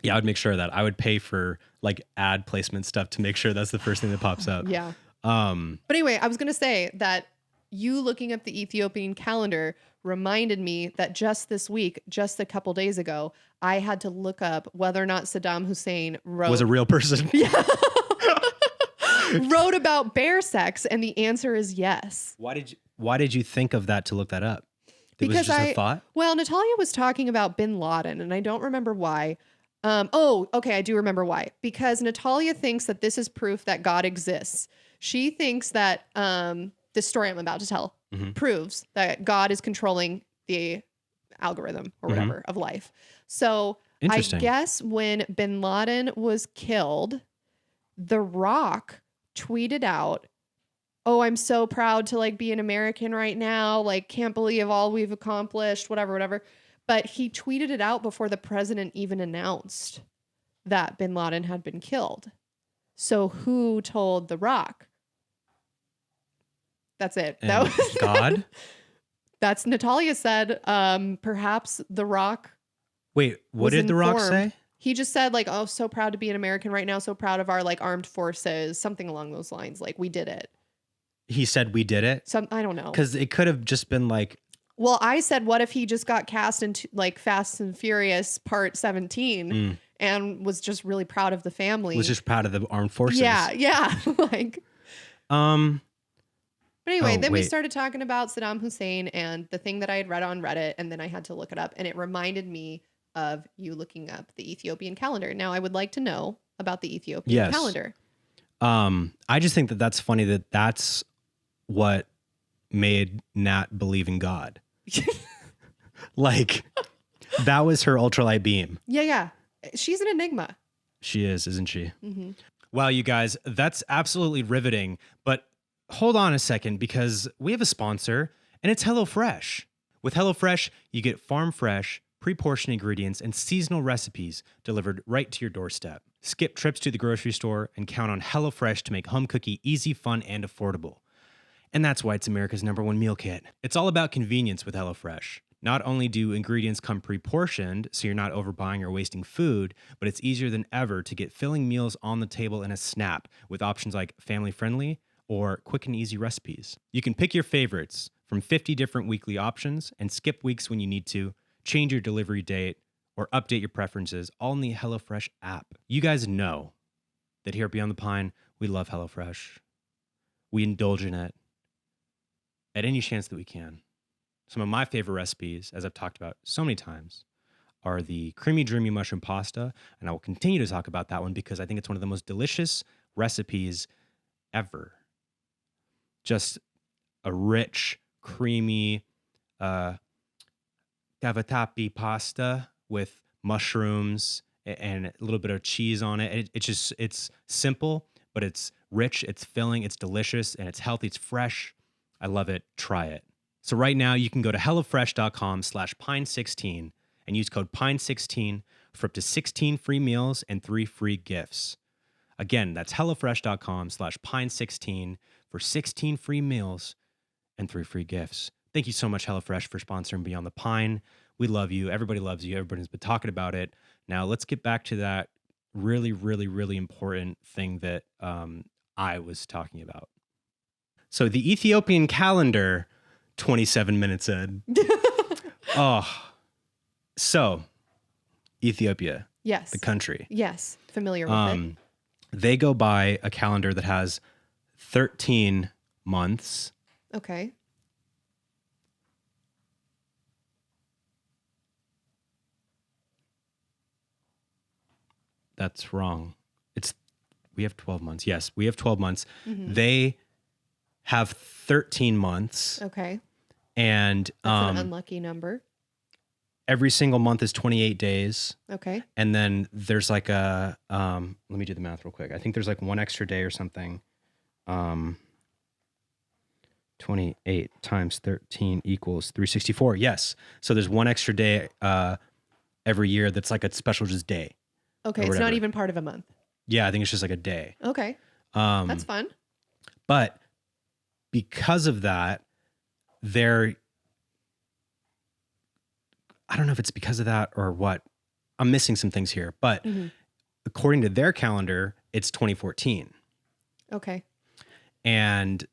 Speaker 2: Yeah, I would make sure of that. I would pay for like ad placement stuff to make sure that's the first thing that pops up.
Speaker 1: Yeah. But anyway, I was going to say that you looking up the Ethiopian calendar reminded me that just this week, just a couple days ago, I had to look up whether or not Saddam Hussein
Speaker 2: was a real person.
Speaker 1: wrote about bear sex, and the answer is yes.
Speaker 2: Why did you think of that to look that up? Was it just a thought?
Speaker 1: Well, Natalia was talking about bin Laden, and I don't remember why. Okay, I do remember why. Because Natalia thinks that this is proof that God exists. She thinks that this story I'm about to tell proves that God is controlling the algorithm or whatever of life. So I guess when bin Laden was killed, The Rock tweeted out, "Oh, I'm so proud to like be an American right now. Like, can't believe all we've accomplished, whatever. But he tweeted it out before the president even announced that bin Laden had been killed. So who told The Rock? That's it.
Speaker 2: And
Speaker 1: that was
Speaker 2: God?
Speaker 1: That's Natalia said. Perhaps The Rock.
Speaker 2: Wait, what did The Rock say?
Speaker 1: He just said like, "Oh, so proud to be an American right now. So proud of our like armed forces," something along those lines. Like, we did it.
Speaker 2: He said we did it?
Speaker 1: I don't know.
Speaker 2: Because it could have just been like.
Speaker 1: Well, I said, what if he just got cast into like Fast and Furious Part 17 and was just really proud of the family?
Speaker 2: Was just proud of the armed forces.
Speaker 1: Yeah. Like. But anyway, we started talking about Saddam Hussein and the thing that I had read on Reddit, and then I had to look it up, and it reminded me of you looking up the Ethiopian calendar. Now, I would like to know about the Ethiopian calendar.
Speaker 2: I just think that that's funny that that's what made Nat believe in God. Like, that was her ultralight beam.
Speaker 1: Yeah. She's an enigma.
Speaker 2: She is, isn't she? Mm-hmm. Wow, you guys, that's absolutely riveting. But hold on a second, because we have a sponsor, and it's HelloFresh. With HelloFresh, you get farm fresh, pre-portioned ingredients and seasonal recipes delivered right to your doorstep. Skip trips to the grocery store and count on HelloFresh to make home cooking easy, fun, and affordable. And that's why it's America's #1 meal kit. It's all about convenience with HelloFresh. Not only do ingredients come pre-portioned, so you're not overbuying or wasting food, but it's easier than ever to get filling meals on the table in a snap with options like family-friendly or quick and easy recipes. You can pick your favorites from 50 different weekly options and skip weeks when you need to, change your delivery date, or update your preferences, all in the HelloFresh app. You guys know that here at Beyond the Pine, we love HelloFresh. We indulge in it at any chance that we can. Some of my favorite recipes, as I've talked about so many times, are the creamy, dreamy mushroom pasta, and I will continue to talk about that one because I think it's one of the most delicious recipes ever. Just a rich, creamy cavatappi pasta with mushrooms and a little bit of cheese on it. It's simple, but it's rich, it's filling, it's delicious, and it's healthy, it's fresh. I love it. Try it. So right now you can go to hellofresh.com/pine16 and use code pine16 for up to 16 free meals and 3 free gifts. Again, that's hellofresh.com/pine16 for 16 free meals and 3 free gifts. Thank you so much, HelloFresh, for sponsoring Beyond the Pine. We love you. Everybody loves you. Everybody's been talking about it. Now let's get back to that really, really, really important thing that I was talking about. So the Ethiopian calendar, 27 minutes in. So Ethiopia.
Speaker 1: Yes.
Speaker 2: The country.
Speaker 1: Yes. Familiar with it.
Speaker 2: They go by a calendar that has 13 months.
Speaker 1: Okay.
Speaker 2: That's wrong. We have 12 months. Yes, we have 12 months.
Speaker 1: Mm-hmm.
Speaker 2: They have 13 months.
Speaker 1: Okay.
Speaker 2: And
Speaker 1: that's an unlucky number.
Speaker 2: Every single month is 28 days.
Speaker 1: Okay.
Speaker 2: And then there's like a let me do the math real quick. I think there's like one extra day or something. 28 times 13 equals 364. Yes. So there's one extra day every year that's like a special just day.
Speaker 1: Okay, it's not even part of a month.
Speaker 2: Yeah, I think it's just like a day.
Speaker 1: Okay. That's fun.
Speaker 2: But because of that, I don't know if it's because of that or what. I'm missing some things here, but according to their calendar, it's 2014.
Speaker 1: Okay.
Speaker 2: And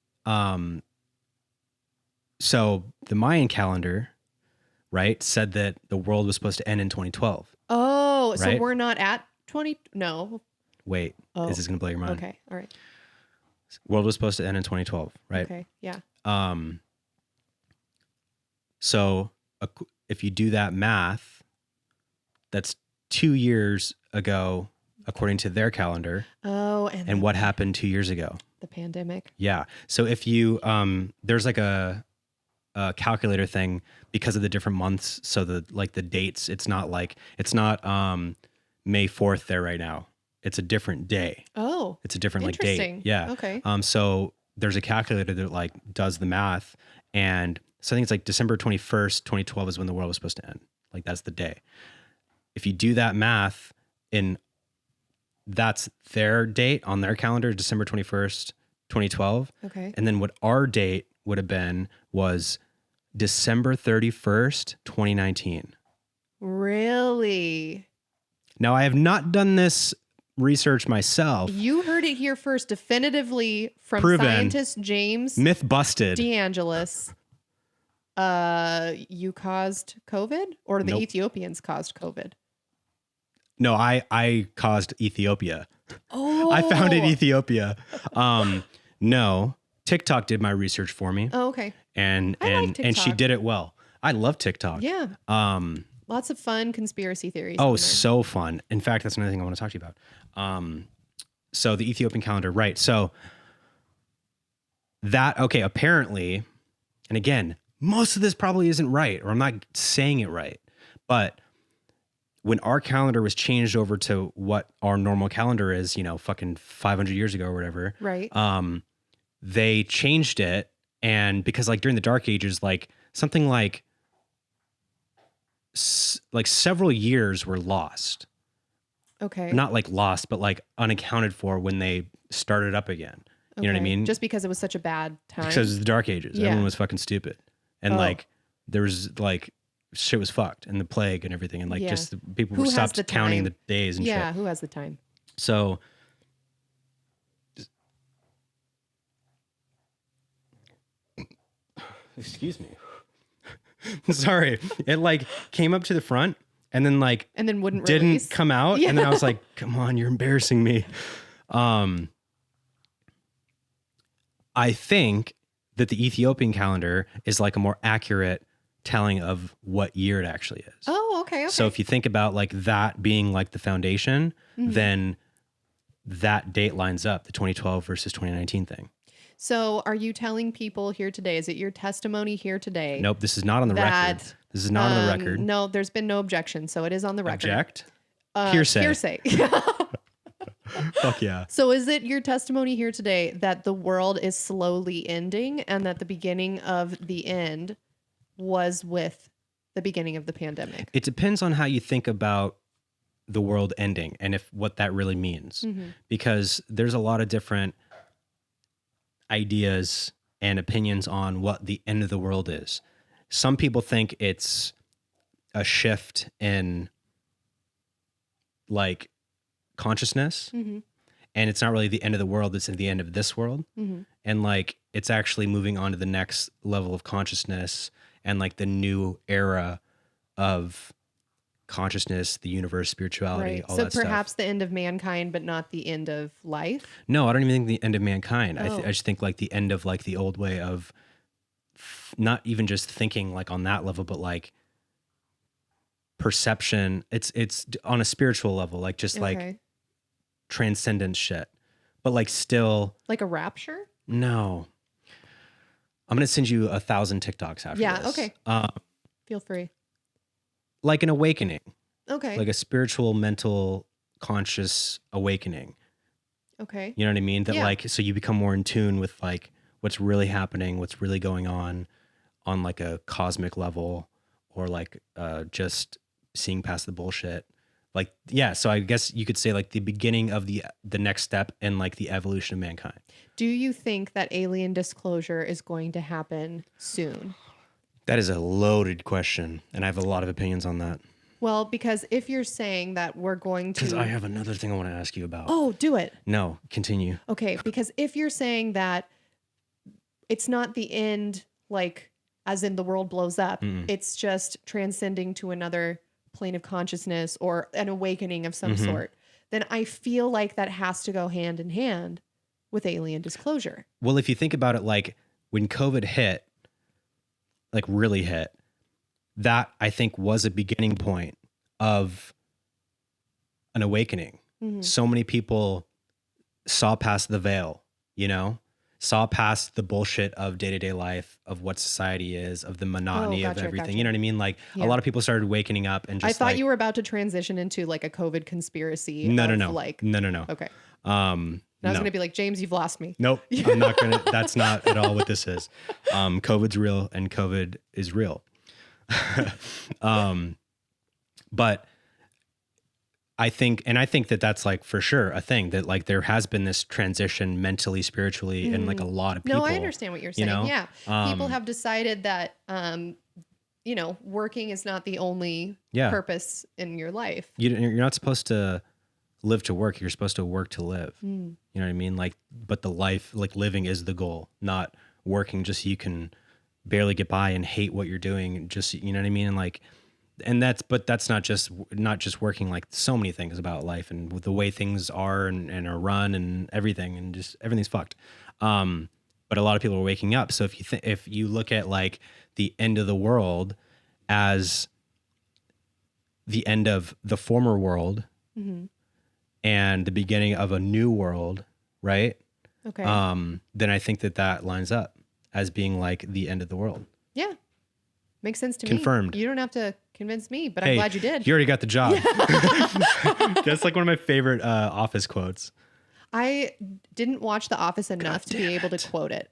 Speaker 2: so the Mayan calendar, right, said that the world was supposed to end in 2012.
Speaker 1: Oh, so
Speaker 2: Right?
Speaker 1: we're not at 20? No.
Speaker 2: Wait,
Speaker 1: Oh.
Speaker 2: is this going to blow your mind?
Speaker 1: Okay. All right.
Speaker 2: World was supposed to end in 2012, right?
Speaker 1: Okay. Yeah.
Speaker 2: So if you do that math, that's 2 years ago, according to their calendar.
Speaker 1: Oh,
Speaker 2: And what happened 2 years ago?
Speaker 1: the pandemic.
Speaker 2: Yeah. So if you, there's like a calculator thing because of the different months. So the dates, it's not May 4th there right now. It's a different day.
Speaker 1: Oh,
Speaker 2: It's a different date.
Speaker 1: interesting.
Speaker 2: Yeah.
Speaker 1: Okay.
Speaker 2: So there's a calculator that does the math, and so I think it's December 21st, 2012 is when the world was supposed to end. That's the day. If you do that math that's their date on their calendar, December 21st, 2012.
Speaker 1: Okay.
Speaker 2: And then what our date would have been was December 31st, 2019.
Speaker 1: Really?
Speaker 2: Now, I have not done this research myself.
Speaker 1: You heard it here first, definitively from
Speaker 2: Proven.
Speaker 1: scientist James
Speaker 2: Myth busted.
Speaker 1: DeAngelis. You caused COVID, or the
Speaker 2: Nope.
Speaker 1: Ethiopians caused COVID?
Speaker 2: No, I caused Ethiopia.
Speaker 1: Oh,
Speaker 2: I founded Ethiopia. No, TikTok did my research for me.
Speaker 1: Oh, okay.
Speaker 2: And
Speaker 1: I like
Speaker 2: and she
Speaker 1: TikTok.
Speaker 2: did it well. I love TikTok.
Speaker 1: Yeah. Lots of fun conspiracy theories.
Speaker 2: Oh,
Speaker 1: on there.
Speaker 2: so fun. In fact, that's another thing I want to talk to you about. So the Ethiopian calendar, right. So apparently, and again, most of this probably isn't right, or I'm not saying it right, but when our calendar was changed over to what our normal calendar is, fucking 500 years ago or whatever,
Speaker 1: Right.
Speaker 2: they changed it. And because during the Dark Ages, something several years were lost.
Speaker 1: Okay.
Speaker 2: Not lost, but unaccounted for when they started up again. You know what I
Speaker 1: Okay.
Speaker 2: mean?
Speaker 1: Just because it was such a bad time.
Speaker 2: Because it was the Dark Ages.
Speaker 1: Yeah.
Speaker 2: Everyone was fucking stupid. And
Speaker 1: Oh.
Speaker 2: there was shit was fucked, and the plague and everything. And
Speaker 1: Yeah.
Speaker 2: just the people
Speaker 1: Who
Speaker 2: were
Speaker 1: has
Speaker 2: stopped
Speaker 1: the
Speaker 2: counting
Speaker 1: time?
Speaker 2: the days and
Speaker 1: yeah.
Speaker 2: shit.
Speaker 1: Who has the time?
Speaker 2: So excuse me. Sorry. It came up to the front and then
Speaker 1: And then wouldn't
Speaker 2: didn't
Speaker 1: release.
Speaker 2: come out.
Speaker 1: Yeah.
Speaker 2: And then I was like, come on, you're embarrassing me. I think that the Ethiopian calendar is a more accurate telling of what year it actually is.
Speaker 1: Oh, okay. Okay.
Speaker 2: So if you think about that being the foundation,
Speaker 1: Mm-hmm.
Speaker 2: then that date lines up, the 2012 versus 2019 thing.
Speaker 1: So are you telling people here today, is it your testimony here today?
Speaker 2: Nope, this is not on the record.
Speaker 1: That,
Speaker 2: This is not on the record.
Speaker 1: No, there's been no objection. So it is on the record.
Speaker 2: Object? Hearsay.
Speaker 1: Hearsay.
Speaker 2: Fuck yeah.
Speaker 1: So is it your testimony here today that the world is slowly ending and that the beginning of the end was with the beginning of the pandemic?
Speaker 2: It depends on how you think about the world ending and what that really means.
Speaker 1: Mm-hmm.
Speaker 2: Because there's a lot of different ideas and opinions on what the end of the world is. Some people think it's a shift in consciousness,
Speaker 1: Mm-hmm.
Speaker 2: and it's not really the end of the world, it's the end of this world.
Speaker 1: Mm-hmm.
Speaker 2: And it's actually moving on to the next level of consciousness and the new era of consciousness, the universe, spirituality,
Speaker 1: Right.
Speaker 2: all
Speaker 1: So
Speaker 2: that stuff.
Speaker 1: perhaps the end of mankind, but not the end of life.
Speaker 2: No, I don't even think the end of mankind.
Speaker 1: Oh.
Speaker 2: I just think the end of the old way of not even just thinking on that level, but perception. It's on a spiritual level,
Speaker 1: Okay.
Speaker 2: transcendent shit. But still,
Speaker 1: Like a rapture?
Speaker 2: no. I'm gonna send you 1,000 TikToks after
Speaker 1: Yeah,
Speaker 2: this.
Speaker 1: okay. Feel free.
Speaker 2: Like an awakening,
Speaker 1: Okay.
Speaker 2: like a spiritual, mental, conscious awakening.
Speaker 1: Okay.
Speaker 2: You know what I mean? That
Speaker 1: Yeah.
Speaker 2: so you become more in tune with what's really happening, what's really going on a cosmic level, or just seeing past the bullshit. So I guess you could say the beginning of the next step in the evolution of mankind.
Speaker 1: Do you think that alien disclosure is going to happen soon?
Speaker 2: That is a loaded question, and I have a lot of opinions on that.
Speaker 1: Well, because if you're saying that we're going
Speaker 2: Because
Speaker 1: to...
Speaker 2: I have another thing I want to ask you about.
Speaker 1: Oh, do it.
Speaker 2: No, continue.
Speaker 1: Okay, because if you're saying that it's not the end, like as in the world blows up, it's just transcending to another plane of consciousness or an awakening of some sort, then I feel like that has to go hand in hand with alien disclosure.
Speaker 2: Well, if you think about it, like when COVID hit, like really hit, that I think was a beginning point of an awakening. So many people saw past the veil, saw past the bullshit of day-to-day life, of what society is, of the monotony of everything. You know what I mean? Like a lot of people started waking up and just
Speaker 1: I thought you were about to transition into like a COVID conspiracy.
Speaker 2: No.
Speaker 1: Like,
Speaker 2: No.
Speaker 1: Okay. I was going to be like, James, you've lost me.
Speaker 2: Nope. I'm not going to, that's not at all what this is. COVID's real and COVID is real. But I think that that's like for sure a thing that like there has been this transition mentally, spiritually, and like a lot of people.
Speaker 1: No, I understand what you're saying. Yeah. People have decided that, working is not the only purpose in your life.
Speaker 2: You're not supposed to live to work. You're supposed to work to live. You know what I mean? Like, but the life, like living is the goal, not working just so you can barely get by and hate what you're doing. Just, you know what I mean? And like, but that's not just working, like so many things about life and the way things are and are run and everything, and just everything's fucked. But a lot of people are waking up. So if you look at like the end of the world as the end of the former world and the beginning of a new world, right?
Speaker 1: Okay.
Speaker 2: Then I think that lines up as being like the end of the world.
Speaker 1: Yeah. Makes sense to
Speaker 2: Confirmed.
Speaker 1: me. You don't have to convince me, but I'm glad you did.
Speaker 2: You already got the job. That's like one of my favorite Office quotes.
Speaker 1: I didn't watch The Office enough to be able to quote it.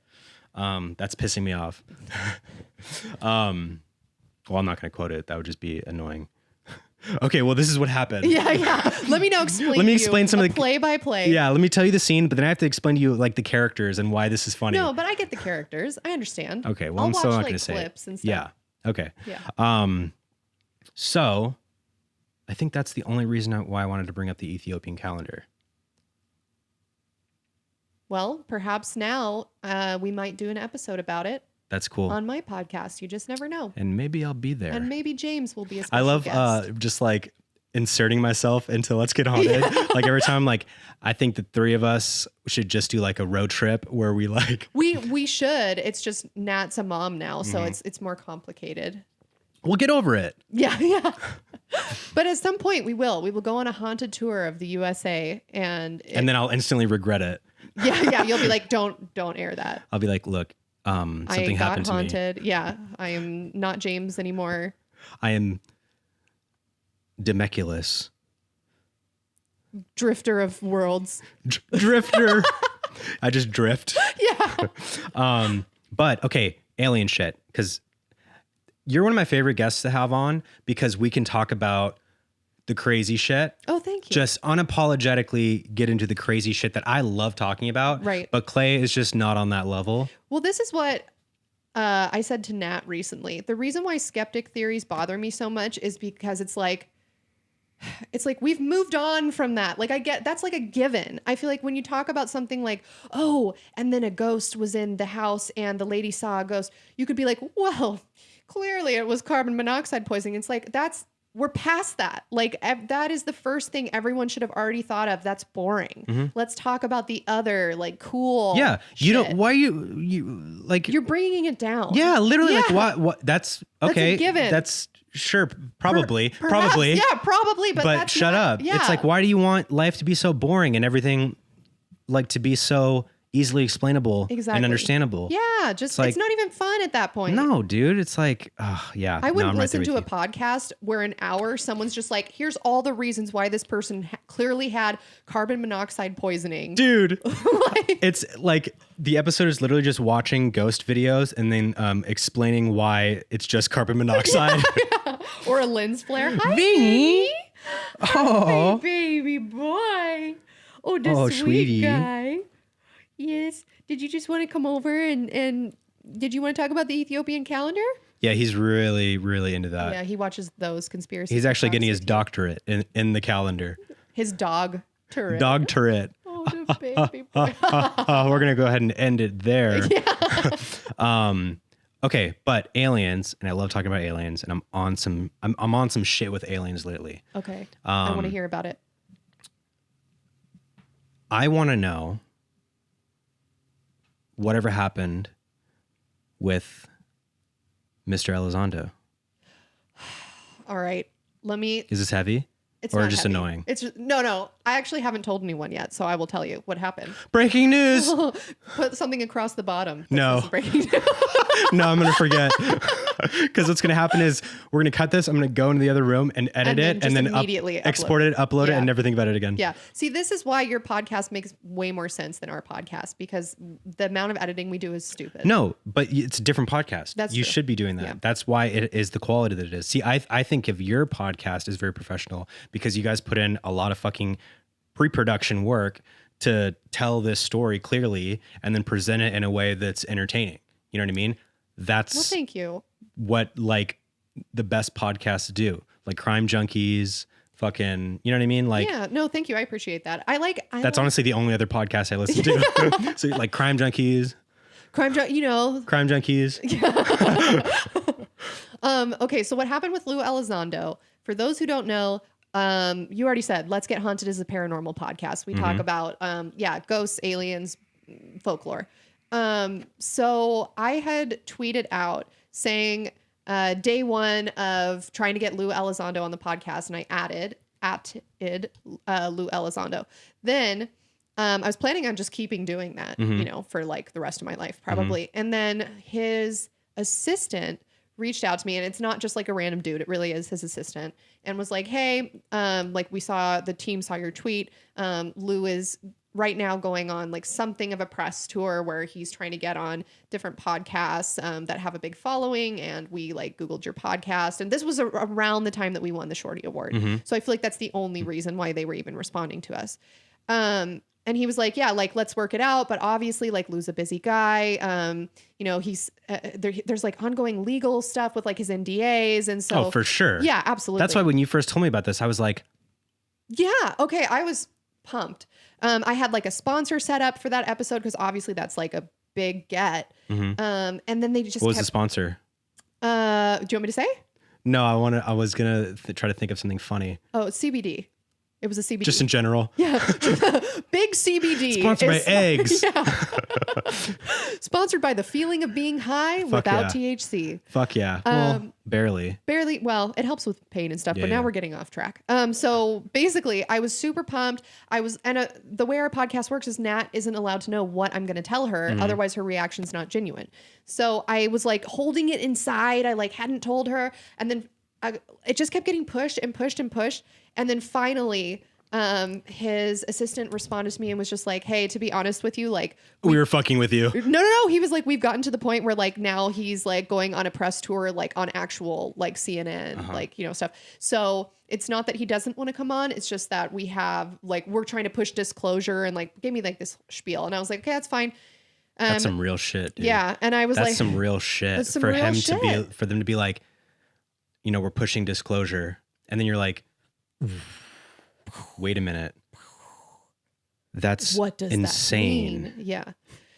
Speaker 2: That's pissing me off. Well, I'm not going to quote it. That would just be annoying. Okay, well, this is what happened.
Speaker 1: Yeah. Let me explain
Speaker 2: some of the
Speaker 1: play by play.
Speaker 2: Yeah, let me tell you the scene, but then I have to explain to you like the characters and why this is funny.
Speaker 1: No, but I get the characters. I understand.
Speaker 2: Okay, well,
Speaker 1: I'll
Speaker 2: I'm still
Speaker 1: watch,
Speaker 2: not going to say
Speaker 1: clips
Speaker 2: it.
Speaker 1: and stuff.
Speaker 2: Yeah. Okay.
Speaker 1: Yeah.
Speaker 2: So I think that's the only reason why I wanted to bring up the Ethiopian calendar.
Speaker 1: Well, perhaps now we might do an episode about it.
Speaker 2: That's cool.
Speaker 1: On my podcast. You just never know.
Speaker 2: And maybe I'll be there.
Speaker 1: And maybe James will be a special
Speaker 2: I love
Speaker 1: guest.
Speaker 2: just like inserting myself into Let's Get Haunted. Like every time, like I think the three of us should just do like a road trip where we like
Speaker 1: we should. It's just Nat's a mom now, so it's more complicated.
Speaker 2: We'll get over it.
Speaker 1: Yeah. But at some point we will. We will go on a haunted tour of the USA and
Speaker 2: then I'll instantly regret it.
Speaker 1: Yeah. You'll be like, don't air that.
Speaker 2: I'll be like, look, something happened to me. I got haunted.
Speaker 1: Yeah. I am not James anymore.
Speaker 2: I am Demeculus.
Speaker 1: Drifter of worlds.
Speaker 2: Drifter. I just drift.
Speaker 1: Yeah.
Speaker 2: But okay, alien shit. Because you're one of my favorite guests to have on because we can talk about the crazy shit.
Speaker 1: Oh, thank you.
Speaker 2: Just unapologetically get into the crazy shit that I love talking about.
Speaker 1: Right.
Speaker 2: But Clay is just not on that level.
Speaker 1: Well, this is what I said to Nat recently. The reason why skeptic theories bother me so much is because it's like we've moved on from that. Like I get that's like a given. I feel like when you talk about something like, oh, and then a ghost was in the house and the lady saw a ghost, you could be like, well, clearly it was carbon monoxide poisoning. It's like we're past that. Like that is the first thing everyone should have already thought of. That's boring. Let's talk about the other like cool.
Speaker 2: Yeah.
Speaker 1: Shit.
Speaker 2: You don't, why you like,
Speaker 1: you're bringing it down.
Speaker 2: Yeah. Literally like what that's okay.
Speaker 1: That's a given.
Speaker 2: That's sure. Probably.
Speaker 1: Perhaps, yeah, probably. But that's
Speaker 2: shut up.
Speaker 1: Yeah.
Speaker 2: It's like, why do you want life to be so boring and everything like to be so easily explainable and understandable?
Speaker 1: Yeah, just it's not even fun at that point.
Speaker 2: No, dude, it's like, yeah.
Speaker 1: I wouldn't listen to a podcast where an hour someone's just like, here's all the reasons why this person clearly had carbon monoxide poisoning.
Speaker 2: Dude, it's like the episode is literally just watching ghost videos and then explaining why it's just carbon monoxide.
Speaker 1: Yeah. Or a lens flare. Hi,
Speaker 2: Vinny.
Speaker 1: Oh, baby boy. Oh, the sweet
Speaker 2: sweetie.
Speaker 1: guy. Yes. Did you just want to come over and did you want to talk about the Ethiopian calendar?
Speaker 2: Yeah, he's really, really into that.
Speaker 1: Yeah, he watches those conspiracy.
Speaker 2: He's actually getting his
Speaker 1: podcasts.
Speaker 2: doctorate in the calendar.
Speaker 1: His dog turret.
Speaker 2: Dog turret.
Speaker 1: Oh, the baby boy.
Speaker 2: We're gonna go ahead and end it there.
Speaker 1: Yeah.
Speaker 2: Okay, but aliens, and I love talking about aliens, and I'm on some shit with aliens lately.
Speaker 1: Okay. I want to hear about it.
Speaker 2: I want to know whatever happened with Mr. Elizondo.
Speaker 1: All right. Let me.
Speaker 2: Is this heavy?
Speaker 1: It's
Speaker 2: or
Speaker 1: not
Speaker 2: just
Speaker 1: heavy.
Speaker 2: annoying?
Speaker 1: It's no. I actually haven't told anyone yet, so I will tell you what happened.
Speaker 2: Breaking news.
Speaker 1: Put something across the bottom.
Speaker 2: No.
Speaker 1: Breaking news.
Speaker 2: No, I'm going to forget. Because what's going to happen is we're going to cut this. I'm going to go into the other room and edit it and then
Speaker 1: immediately
Speaker 2: export it, upload it,
Speaker 1: Yeah.
Speaker 2: and never think about it again.
Speaker 1: Yeah. See, this is why your podcast makes way more sense than our podcast, because the amount of editing we do is stupid.
Speaker 2: No, but it's a different podcast.
Speaker 1: That's
Speaker 2: you
Speaker 1: true.
Speaker 2: should be doing that.
Speaker 1: Yeah.
Speaker 2: That's why it is the quality that it is. See, I think of your podcast is very professional because you guys put in a lot of fucking pre-production work to tell this story clearly and then present it in a way that's entertaining. You know what I mean? That's
Speaker 1: Well, thank you.
Speaker 2: what like the best podcasts do. Like Crime Junkies, fucking, you know what I mean? Like
Speaker 1: Yeah. No, thank you. I appreciate that.
Speaker 2: that's honestly the only other podcast I listen to. So like Crime Junkies.
Speaker 1: Crime
Speaker 2: Junkies.
Speaker 1: Okay, so what happened with Lou Elizondo? For those who don't know, you already said, Let's Get Haunted is a paranormal podcast. We talk about, ghosts, aliens, folklore. So I had tweeted out saying, day one of trying to get Lou Elizondo on the podcast, and I added Lou Elizondo. Then I was planning on just keeping doing that, for like the rest of my life, probably. And then his assistant reached out to me, and it's not just like a random dude. It really is his assistant, and was like, hey, like the team saw your tweet. Lou is right now going on like something of a press tour where he's trying to get on different podcasts that have a big following. And we like Googled your podcast. And this was around the time that we won the Shorty Award. So I feel like that's the only reason why they were even responding to us. And he was like, yeah, like, let's work it out. But obviously like Lou's a busy guy. He's there's like ongoing legal stuff with like his NDAs. And so,
Speaker 2: Oh, for sure.
Speaker 1: Yeah, absolutely.
Speaker 2: That's why when you first told me about this, I was like,
Speaker 1: yeah. Okay. I was pumped. I had like a sponsor set up for that episode because obviously that's like a big get. And then they just
Speaker 2: what was the sponsor?
Speaker 1: Do you want me to say?
Speaker 2: No, I was gonna try to think of something funny.
Speaker 1: Oh, CBD. It was a CBD.
Speaker 2: Just in general.
Speaker 1: Yeah. Big CBD.
Speaker 2: Sponsored by eggs.
Speaker 1: Yeah. Sponsored by the feeling of being high without
Speaker 2: yeah.
Speaker 1: THC.
Speaker 2: Fuck yeah. Well, barely.
Speaker 1: Barely. Well, it helps with pain and stuff, but now we're getting off track. So basically I was super pumped. The way our podcast works is Nat isn't allowed to know what I'm going to tell her. Otherwise her reaction's not genuine. So I was like holding it inside. I like hadn't told her. And then it just kept getting pushed and pushed and pushed. And then finally, his assistant responded to me and was just like, hey, to be honest with you, like
Speaker 2: we were fucking with you.
Speaker 1: No. He was like, we've gotten to the point where like now he's like going on a press tour, like on actual like CNN, like, stuff. So it's not that he doesn't want to come on. It's just that we have like, we're trying to push disclosure and like gave me like this spiel. And I was like, okay, that's fine.
Speaker 2: That's some real shit, dude.
Speaker 1: Yeah. And I was
Speaker 2: that's
Speaker 1: like,
Speaker 2: some real shit
Speaker 1: that's some
Speaker 2: for
Speaker 1: real
Speaker 2: him
Speaker 1: shit.
Speaker 2: for them to be like, we're pushing disclosure. And then you're like, wait a minute. That's
Speaker 1: what does
Speaker 2: insane.
Speaker 1: that mean? Yeah.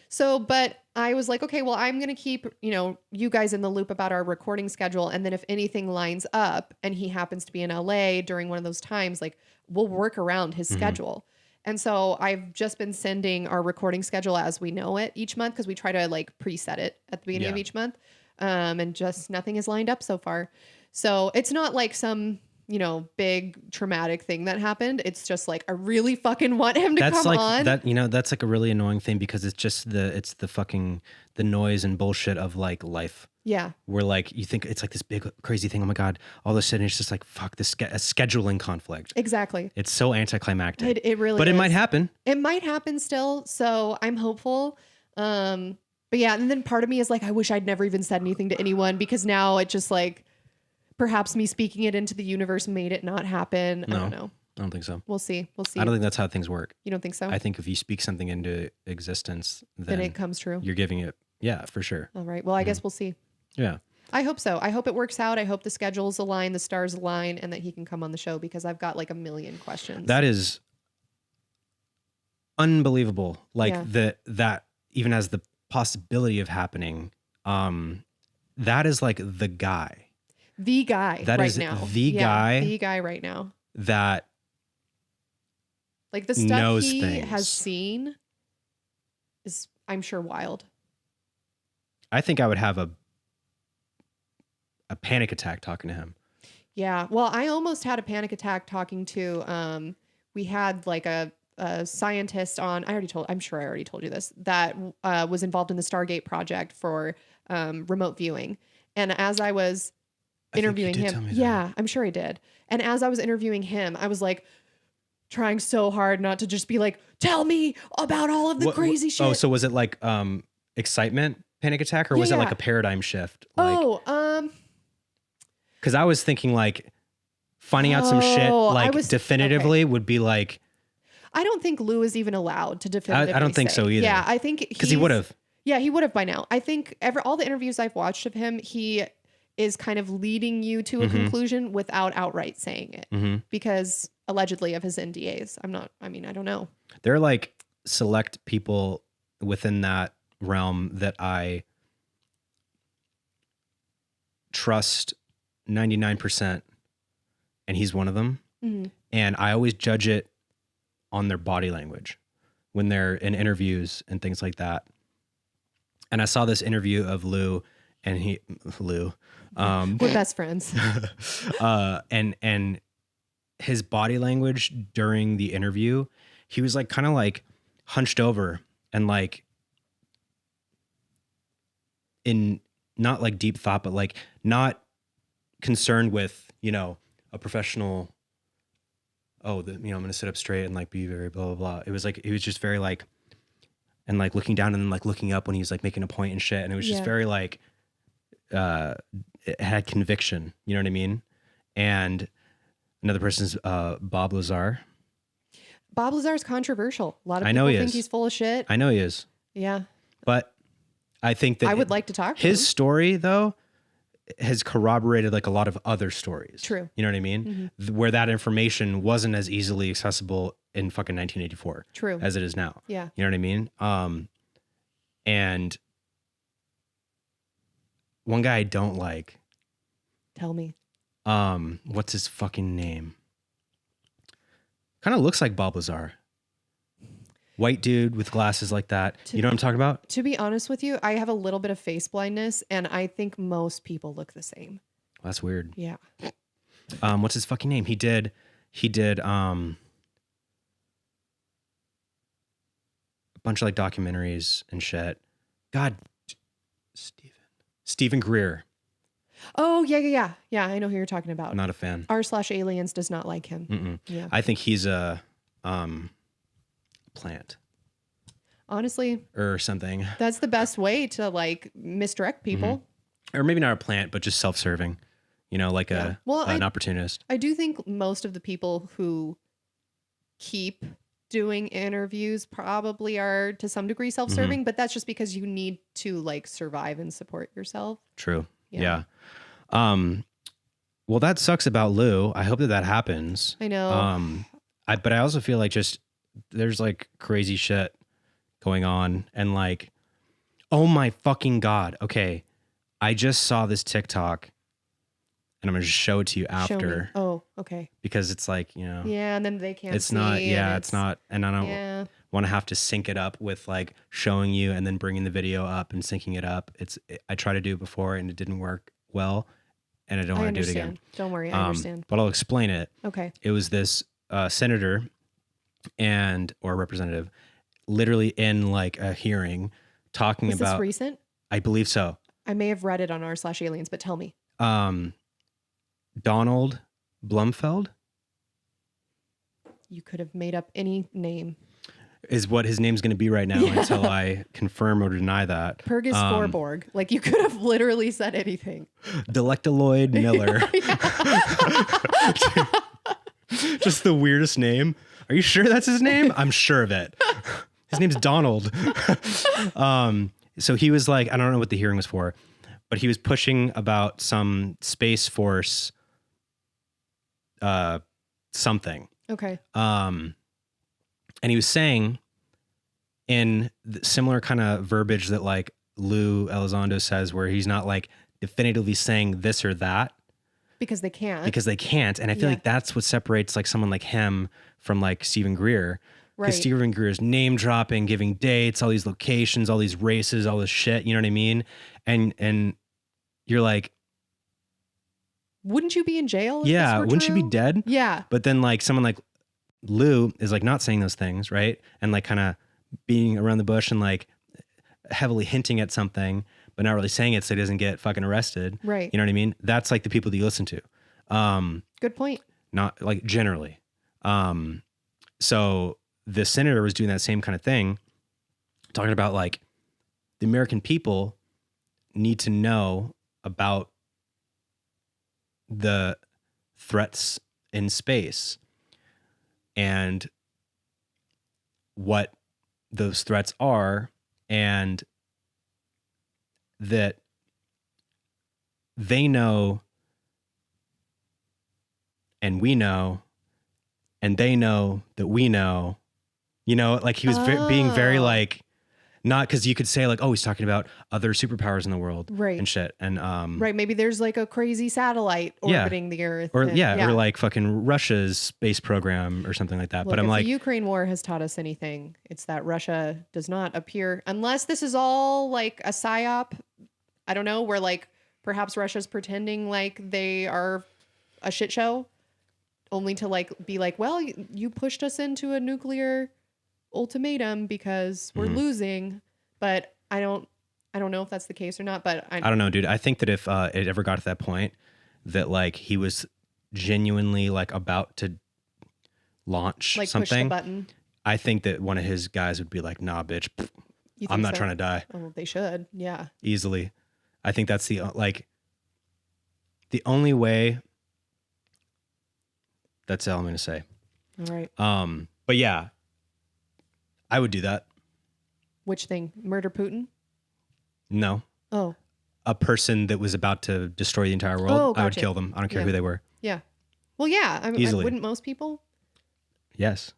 Speaker 1: So, but I was like, okay, well, I'm going to keep, you guys in the loop about our recording schedule. And then if anything lines up and he happens to be in LA during one of those times, like we'll work around his schedule. And so I've just been sending our recording schedule as we know it each month, because we try to like preset it at the beginning of each month. And just nothing has lined up so far. So it's not like some, big traumatic thing that happened. It's just like, I really fucking want him to come on.
Speaker 2: That's like a really annoying thing because it's just the noise and bullshit of like life.
Speaker 1: Yeah.
Speaker 2: Where like, you think it's like this big crazy thing. Oh my God. All of a sudden it's just like, fuck this, a scheduling conflict.
Speaker 1: Exactly.
Speaker 2: It's so anticlimactic.
Speaker 1: It really is.
Speaker 2: But it might happen.
Speaker 1: It might happen still. So I'm hopeful. But yeah. And then part of me is like, I wish I'd never even said anything to anyone, because now it just like, perhaps me speaking it into the universe made it not happen.
Speaker 2: No,
Speaker 1: I don't know.
Speaker 2: I don't think so.
Speaker 1: We'll see.
Speaker 2: I don't think that's how things work.
Speaker 1: You don't think so?
Speaker 2: I think if you speak something into existence,
Speaker 1: then it comes true.
Speaker 2: You're giving it. Yeah, for sure.
Speaker 1: All right. Well, I guess we'll see.
Speaker 2: Yeah.
Speaker 1: I hope so. I hope it works out. I hope the schedules align, the stars align, and that he can come on the show because I've got like a million questions.
Speaker 2: That is unbelievable. Like
Speaker 1: Yeah.
Speaker 2: that even has the possibility of happening. That is like the guy.
Speaker 1: The guy
Speaker 2: That
Speaker 1: right
Speaker 2: is
Speaker 1: now.
Speaker 2: the guy
Speaker 1: The guy right now.
Speaker 2: that
Speaker 1: Like the stuff
Speaker 2: knows
Speaker 1: he
Speaker 2: things.
Speaker 1: has seen is, I'm sure, wild.
Speaker 2: I think I would have a panic attack talking to him.
Speaker 1: Yeah. Well, I almost had a panic attack talking to, we had like a scientist on, I'm sure I already told you this, that was involved in the Stargate project for remote viewing. And as I was interviewing him, yeah, I'm sure I did. And as I was interviewing him, I was like trying so hard not to just be like, tell me about all of the crazy shit.
Speaker 2: Oh, so was it like excitement panic attack or was it like a paradigm shift? Like, because I was thinking like finding out some shit like definitively would be like.
Speaker 1: I don't think Lou is even allowed to definitively
Speaker 2: I don't think so either.
Speaker 1: Yeah, I think
Speaker 2: because he would have.
Speaker 1: Yeah, he would have by now. I think all the interviews I've watched of him, he is kind of leading you to a conclusion without outright saying it because allegedly of his NDAs. I don't know.
Speaker 2: There are like select people within that realm that I trust 99%, and he's one of them. And I always judge it on their body language when they're in interviews and things like that. And I saw this interview of Lou. We're
Speaker 1: best friends.
Speaker 2: And his body language during the interview, he was like kind of like hunched over and like in not like deep thought, but like not concerned with, a professional, I'm going to sit up straight and like be very blah, blah, blah. It was like, he was just very like, and like looking down and then like looking up when he was like making a point and shit. And it was just very like, it had conviction, you know what I mean? And another person's Bob Lazar.
Speaker 1: Bob Lazar is controversial. A lot of
Speaker 2: I
Speaker 1: people
Speaker 2: know he
Speaker 1: think
Speaker 2: is.
Speaker 1: he's full of shit.
Speaker 2: I know he is.
Speaker 1: Yeah.
Speaker 2: But I think that
Speaker 1: I would like to talk to
Speaker 2: his
Speaker 1: him.
Speaker 2: story though has corroborated like a lot of other stories.
Speaker 1: True.
Speaker 2: You know what I mean? Where that information wasn't as easily accessible in fucking 1984.
Speaker 1: True.
Speaker 2: As it is now.
Speaker 1: Yeah.
Speaker 2: You know what I mean? And one guy I don't like.
Speaker 1: Tell me.
Speaker 2: What's his fucking name? Kind of looks like Bob Lazar. White dude with glasses like that. You know what I'm talking about?
Speaker 1: To be honest with you, I have a little bit of face blindness, and I think most people look the same.
Speaker 2: That's weird.
Speaker 1: Yeah.
Speaker 2: What's his fucking name? He did a bunch of like documentaries and shit. God, Stephen Greer.
Speaker 1: Oh, yeah. Yeah, I know who you're talking about.
Speaker 2: I'm not a fan.
Speaker 1: r/aliens does not like him. Yeah.
Speaker 2: I think he's a plant.
Speaker 1: Honestly,
Speaker 2: or something.
Speaker 1: That's the best way to like misdirect people.
Speaker 2: Or maybe not a plant, but just self-serving. Like an opportunist.
Speaker 1: I do think most of the people who keep doing interviews probably are to some degree self-serving, but that's just because you need to like survive and support yourself.
Speaker 2: True. Yeah. Well, that sucks about Lou. I hope that happens.
Speaker 1: I know.
Speaker 2: But I also feel like just there's like crazy shit going on and like, oh my fucking God. Okay. I just saw this TikTok and I'm going to just show it to you after.
Speaker 1: Oh, okay.
Speaker 2: Because it's like,
Speaker 1: Yeah. And then they can't
Speaker 2: it's
Speaker 1: see.
Speaker 2: not, yeah, it's not. And I don't want to have to sync it up with like showing you and then bringing the video up and syncing it up. I tried to do it before and it didn't work well. And I don't want to do it again.
Speaker 1: Don't worry. I understand.
Speaker 2: But I'll explain it.
Speaker 1: Okay.
Speaker 2: It was this senator or representative literally in like a hearing talking about.
Speaker 1: Was this recent?
Speaker 2: I believe so.
Speaker 1: I may have read it on r/aliens, but tell me.
Speaker 2: Donald Blumfeld.
Speaker 1: You could have made up any name.
Speaker 2: Is what his name's going to be right now until I confirm or deny that.
Speaker 1: Pergus Forborg. Like you could have literally said anything.
Speaker 2: Delectaloid Miller. Just the weirdest name. Are you sure that's his name? I'm sure of it. His name's Donald. So he was like, I don't know what the hearing was for, but he was pushing about some Space Force something.
Speaker 1: Okay.
Speaker 2: And he was saying in the similar kind of verbiage that like Lou Elizondo says, where he's not like definitively saying this or that
Speaker 1: Because they can't.
Speaker 2: And I feel like that's what separates like someone like him from like Stephen Greer. Because
Speaker 1: Right.
Speaker 2: Stephen Greer is name dropping, giving dates, all these locations, all these races, all this shit. You know what I mean? And you're like,
Speaker 1: Wouldn't you be in jail? If
Speaker 2: yeah,
Speaker 1: this were
Speaker 2: wouldn't you be
Speaker 1: true?
Speaker 2: dead?
Speaker 1: Yeah.
Speaker 2: But then like someone like Lou is like not saying those things, right? And like kind of being around the bush and like heavily hinting at something, but not really saying it so he doesn't get fucking arrested.
Speaker 1: Right.
Speaker 2: You know what I mean? That's like the people that you listen to.
Speaker 1: Good point.
Speaker 2: Not like generally. So the senator was doing that same kind of thing, talking about like the American people need to know about the threats in space and what those threats are, and that they know and we know and they know that we know, you know, like he was being very like, not because you could say like, oh, he's talking about other superpowers in the world,
Speaker 1: Right.
Speaker 2: and shit. And
Speaker 1: Right. Maybe there's like a crazy satellite orbiting the Earth.
Speaker 2: or
Speaker 1: and-
Speaker 2: or like fucking Russia's space program or something like that.
Speaker 1: Look,
Speaker 2: but I'm
Speaker 1: if
Speaker 2: like,
Speaker 1: the Ukraine war has taught us anything, it's that Russia does not appear, unless this is all like a psyop. I don't know, where like perhaps Russia's pretending like they are a shit show, only to like be like, well, you pushed us into a nuclear ultimatum because we're losing. But I don't know if that's the case or not. But
Speaker 2: I don't know, dude. I think that if it ever got to that point that like he was genuinely like about to launch
Speaker 1: like push the
Speaker 2: something,
Speaker 1: button.
Speaker 2: I think that one of his guys would be like, nah, bitch,
Speaker 1: You
Speaker 2: I'm
Speaker 1: think
Speaker 2: not
Speaker 1: so?
Speaker 2: trying to die
Speaker 1: Oh, they should. Yeah.
Speaker 2: easily. I think that's the like the only way. That's all I'm going to say.
Speaker 1: All right.
Speaker 2: But yeah, I would do that.
Speaker 1: Which thing? Murder Putin?
Speaker 2: No,
Speaker 1: Oh,
Speaker 2: a person that was about to destroy the entire world,
Speaker 1: Oh,
Speaker 2: I would
Speaker 1: gotcha.
Speaker 2: kill them. I don't care
Speaker 1: Yeah.
Speaker 2: who they were.
Speaker 1: yeah. Well, yeah. I mean,
Speaker 2: Easily.
Speaker 1: wouldn't most people?
Speaker 2: Yes.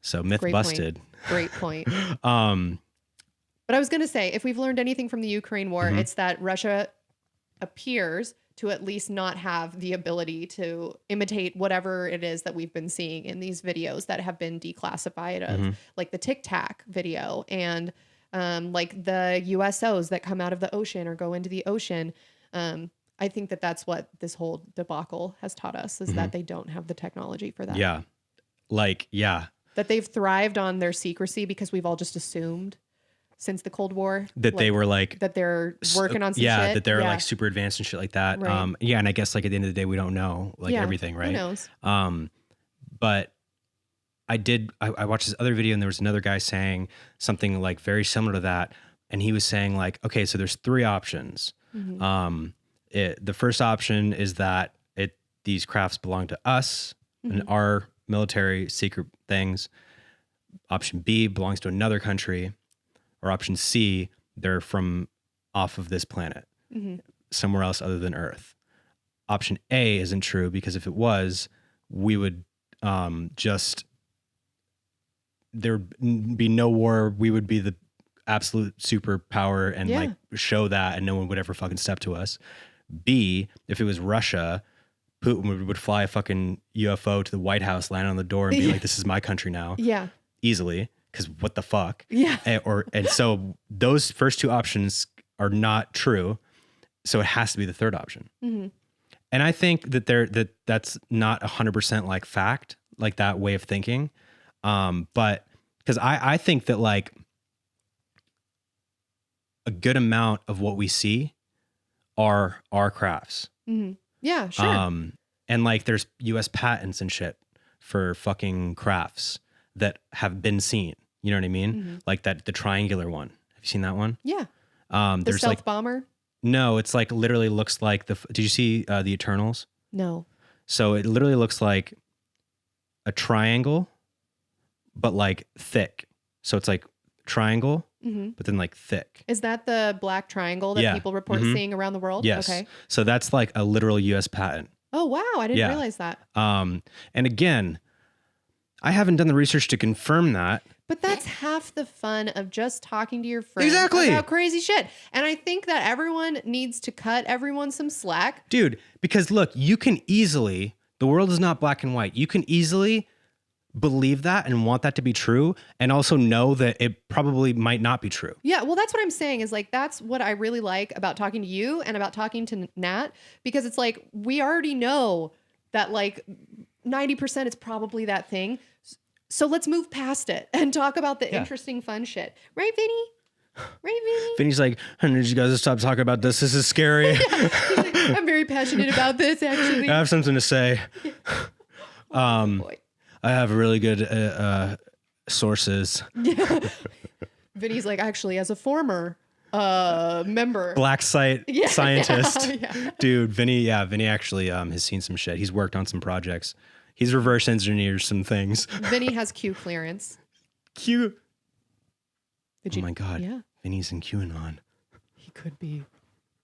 Speaker 2: So myth
Speaker 1: Great
Speaker 2: busted.
Speaker 1: Great point.
Speaker 2: Um,
Speaker 1: But I was going to say, if we've learned anything from the Ukraine war,
Speaker 2: Mm-hmm.
Speaker 1: it's that Russia appears to at least not have the ability to imitate whatever it is that we've been seeing in these videos that have been declassified of
Speaker 2: Mm-hmm.
Speaker 1: like the Tic Tac video and like the USOs that come out of the ocean or go into the ocean. I think that that's what this whole debacle has taught us is that they don't have the technology for that.
Speaker 2: Mm-hmm. yeah. Like, yeah.
Speaker 1: That they've thrived on their secrecy because we've all just assumed since the Cold War
Speaker 2: That they were like,
Speaker 1: that they're working on some
Speaker 2: yeah,
Speaker 1: shit.
Speaker 2: that they're
Speaker 1: Yeah.
Speaker 2: like super advanced and shit like that.
Speaker 1: Right.
Speaker 2: Yeah. And I guess like at the end of the day, we don't know like
Speaker 1: Yeah,
Speaker 2: everything, right?
Speaker 1: Who knows?
Speaker 2: But I watched this other video and there was another guy saying something like very similar to that. And he was saying like, okay, so there's three options.
Speaker 1: Mm-hmm.
Speaker 2: The first option is that these crafts belong to us
Speaker 1: Mm-hmm.
Speaker 2: and our military secret things. Option B belongs to another country, or option C, they're from off of this planet,
Speaker 1: Mm-hmm.
Speaker 2: somewhere else other than Earth. Option A isn't true because if it was, we would just there'd be no war. We would be the absolute superpower and
Speaker 1: Yeah.
Speaker 2: like show that, and no one would ever fucking step to us. B, if it was Russia, Putin would fly a fucking UFO to the White House, land on the door, and be like, "This is my country now,"
Speaker 1: Yeah.
Speaker 2: easily. Because what the fuck?
Speaker 1: Yeah.
Speaker 2: And so those first two options are not true. So it has to be the third option.
Speaker 1: Mm-hmm.
Speaker 2: And I think that that's not 100% like fact, like that way of thinking. But because I think that like a good amount of what we see are our crafts.
Speaker 1: Mm-hmm. Yeah, sure.
Speaker 2: And like there's US patents and shit for fucking crafts that have been seen. You know what I mean?
Speaker 1: Mm-hmm.
Speaker 2: Like the triangular one. Have you seen that one?
Speaker 1: Yeah. The
Speaker 2: There's
Speaker 1: stealth
Speaker 2: like,
Speaker 1: bomber?
Speaker 2: no, it's like literally looks like did you see the Eternals?
Speaker 1: No.
Speaker 2: So it literally looks like a triangle, but like thick. So it's like triangle but then like thick.
Speaker 1: Is that the black triangle that people report seeing around the world?
Speaker 2: Yes.
Speaker 1: Okay.
Speaker 2: So that's like a literal US patent.
Speaker 1: Oh, wow. I didn't realize that.
Speaker 2: And again, I haven't done the research to confirm that.
Speaker 1: But that's half the fun of just talking to your friends
Speaker 2: Exactly.
Speaker 1: about crazy shit. And I think that everyone needs to cut everyone some slack.
Speaker 2: Dude, because look, you can easily, the world is not black and white. You can easily believe that and want that to be true and also know that it probably might not be true.
Speaker 1: Yeah, well, that's what I'm saying is like, that's what I really like about talking to you and about talking to Nat, because it's like, we already know that like 90% is probably that thing. So let's move past it and talk about the interesting, fun shit. Right, Vinny? Right, Vinny?
Speaker 2: Vinny's like, I need you guys to stop talking about this. This is scary.
Speaker 1: He's like, I'm very passionate about this, actually.
Speaker 2: I have something to say.
Speaker 1: Boy.
Speaker 2: I have really good sources.
Speaker 1: Yeah. Vinny's like, actually, as a former member.
Speaker 2: Black site scientist.
Speaker 1: Yeah.
Speaker 2: Dude, Vinny actually has seen some shit. He's worked on some projects. He's reverse engineered some things.
Speaker 1: Vinny has Q clearance.
Speaker 2: Q.
Speaker 1: Did
Speaker 2: Oh my God.
Speaker 1: Yeah.
Speaker 2: Vinny's in QAnon.
Speaker 1: He could be.